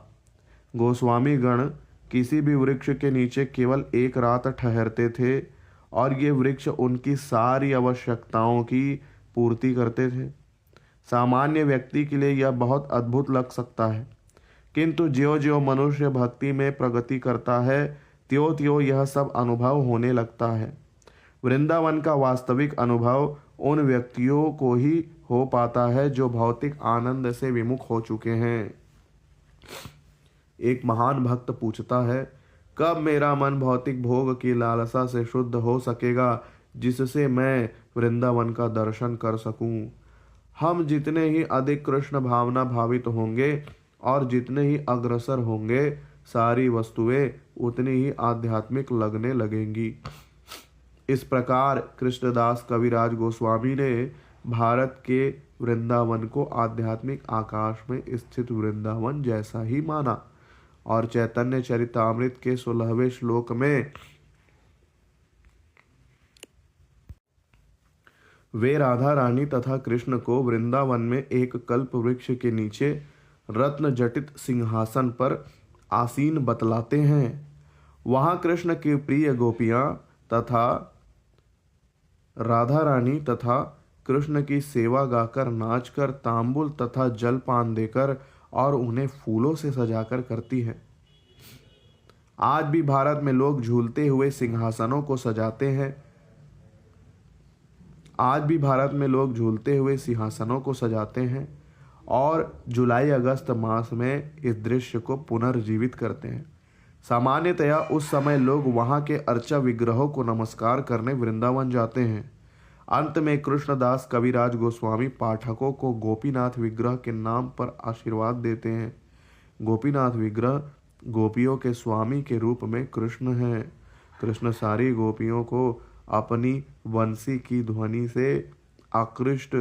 गोस्वामी गण किसी भी वृक्ष के नीचे केवल एक रात ठहरते थे और ये वृक्ष उनकी सारी आवश्यकताओं की पूर्ति करते थे। सामान्य व्यक्ति के लिए यह बहुत अद्भुत लग सकता है, किंतु ज्यों ज्यों मनुष्य भक्ति में प्रगति करता है त्यों त्यों यह सब अनुभव होने लगता है। वृंदावन का वास्तविक अनुभव उन व्यक्तियों को ही हो पाता है जो भौतिक आनंद से विमुख हो चुके हैं। एक महान भक्त पूछता है, कब मेरा मन भौतिक भोग की लालसा से शुद्ध हो सकेगा जिससे मैं वृंदावन का दर्शन कर सकूं। हम जितने ही अधिक कृष्ण भावना भावित होंगे और जितने ही अग्रसर होंगे, सारी वस्तुएं उतनी ही आध्यात्मिक लगने लगेंगी। इस प्रकार कृष्णदास कविराज गोस्वामी ने भारत के वृंदावन को आध्यात्मिक आकाश में स्थित वृंदावन जैसा ही माना और चैतन्य चरितामृत के 16वें श्लोक में वे राधा रानी तथा कृष्ण को वृंदावन में एक कल्प वृक्ष के नीचे रत्न जटित सिंहासन पर आसीन बतलाते हैं। वहां कृष्ण की प्रिय गोपियां तथा राधा रानी तथा कृष्ण की सेवा गाकर, नाचकर, तांबुल तथा जलपान देकर और उन्हें फूलों से सजाकर करती है। आज भी भारत में लोग झूलते हुए सिंहासनों को सजाते हैं। और जुलाई अगस्त मास में इस दृश्य को पुनर्जीवित करते हैं। सामान्यतया उस समय लोग वहां के अर्चा विग्रहों को नमस्कार करने वृंदावन जाते हैं। अंत में कृष्णदास कविराज गोस्वामी पाठकों को गोपीनाथ विग्रह के नाम पर आशीर्वाद देते हैं। गोपीनाथ विग्रह गोपियों के स्वामी के रूप में कृष्ण हैं। कृष्ण सारी गोपियों को अपनी बंसी की ध्वनि से आकृष्ट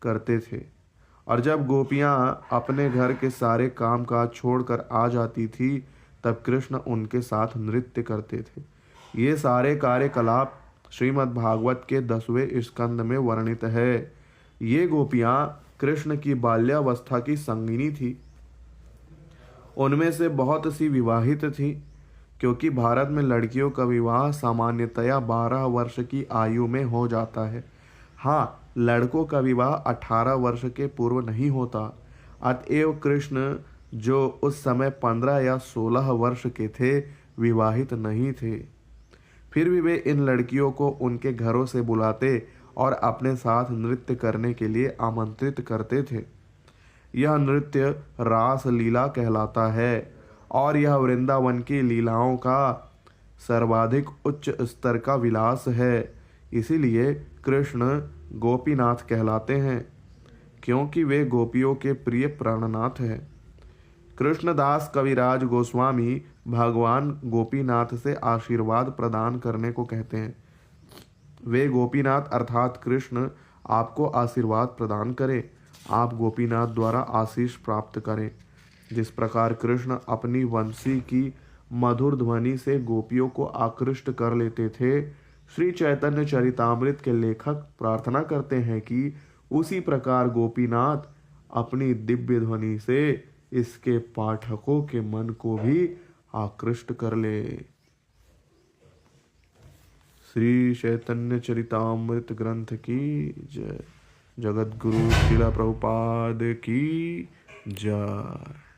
करते थे और जब गोपियां अपने घर के सारे कामकाज छोड़कर आ जाती थी तब कृष्ण उनके साथ नृत्य करते थे। ये सारे कार्यकलाप श्रीमद् भागवत के 10वें स्कंद में वर्णित है। ये गोपियां कृष्ण की बाल्यावस्था की संगिनी थी। उनमें से बहुत सी विवाहित थी, क्योंकि भारत में लड़कियों का विवाह सामान्यतया 12 वर्ष की आयु में हो जाता है। हाँ, लड़कों का विवाह 18 वर्ष के पूर्व नहीं होता। अतएव कृष्ण, जो उस समय 15 या 16 वर्ष के थे, विवाहित नहीं थे। फिर भी वे इन लड़कियों को उनके घरों से बुलाते और अपने साथ नृत्य करने के लिए आमंत्रित करते थे। यह नृत्य रास लीला कहलाता है और यह वृंदावन की लीलाओं का सर्वाधिक उच्च स्तर का विलास है। इसीलिए कृष्ण गोपीनाथ कहलाते हैं, क्योंकि वे गोपियों के प्रिय प्राणनाथ हैं। कृष्णदास कविराज गोस्वामी भगवान गोपीनाथ से आशीर्वाद प्रदान करने को कहते हैं। वे गोपीनाथ अर्थात कृष्ण आपको आशीर्वाद प्रदान करें, आप गोपीनाथ द्वारा आशीष प्राप्त करें। जिस प्रकार कृष्ण अपनी वंशी की मधुर ध्वनि से गोपियों को आकृष्ट कर लेते थे, श्री चैतन्य चरितामृत के लेखक प्रार्थना करते हैं कि उसी प्रकार गोपीनाथ अपनी दिव्य ध्वनि से इसके पाठकों के मन को भी आकृष्ट कर ले। श्री चैतन्य चरितामृत ग्रंथ की जय। जगत गुरु श्रील प्रभुपाद की जय।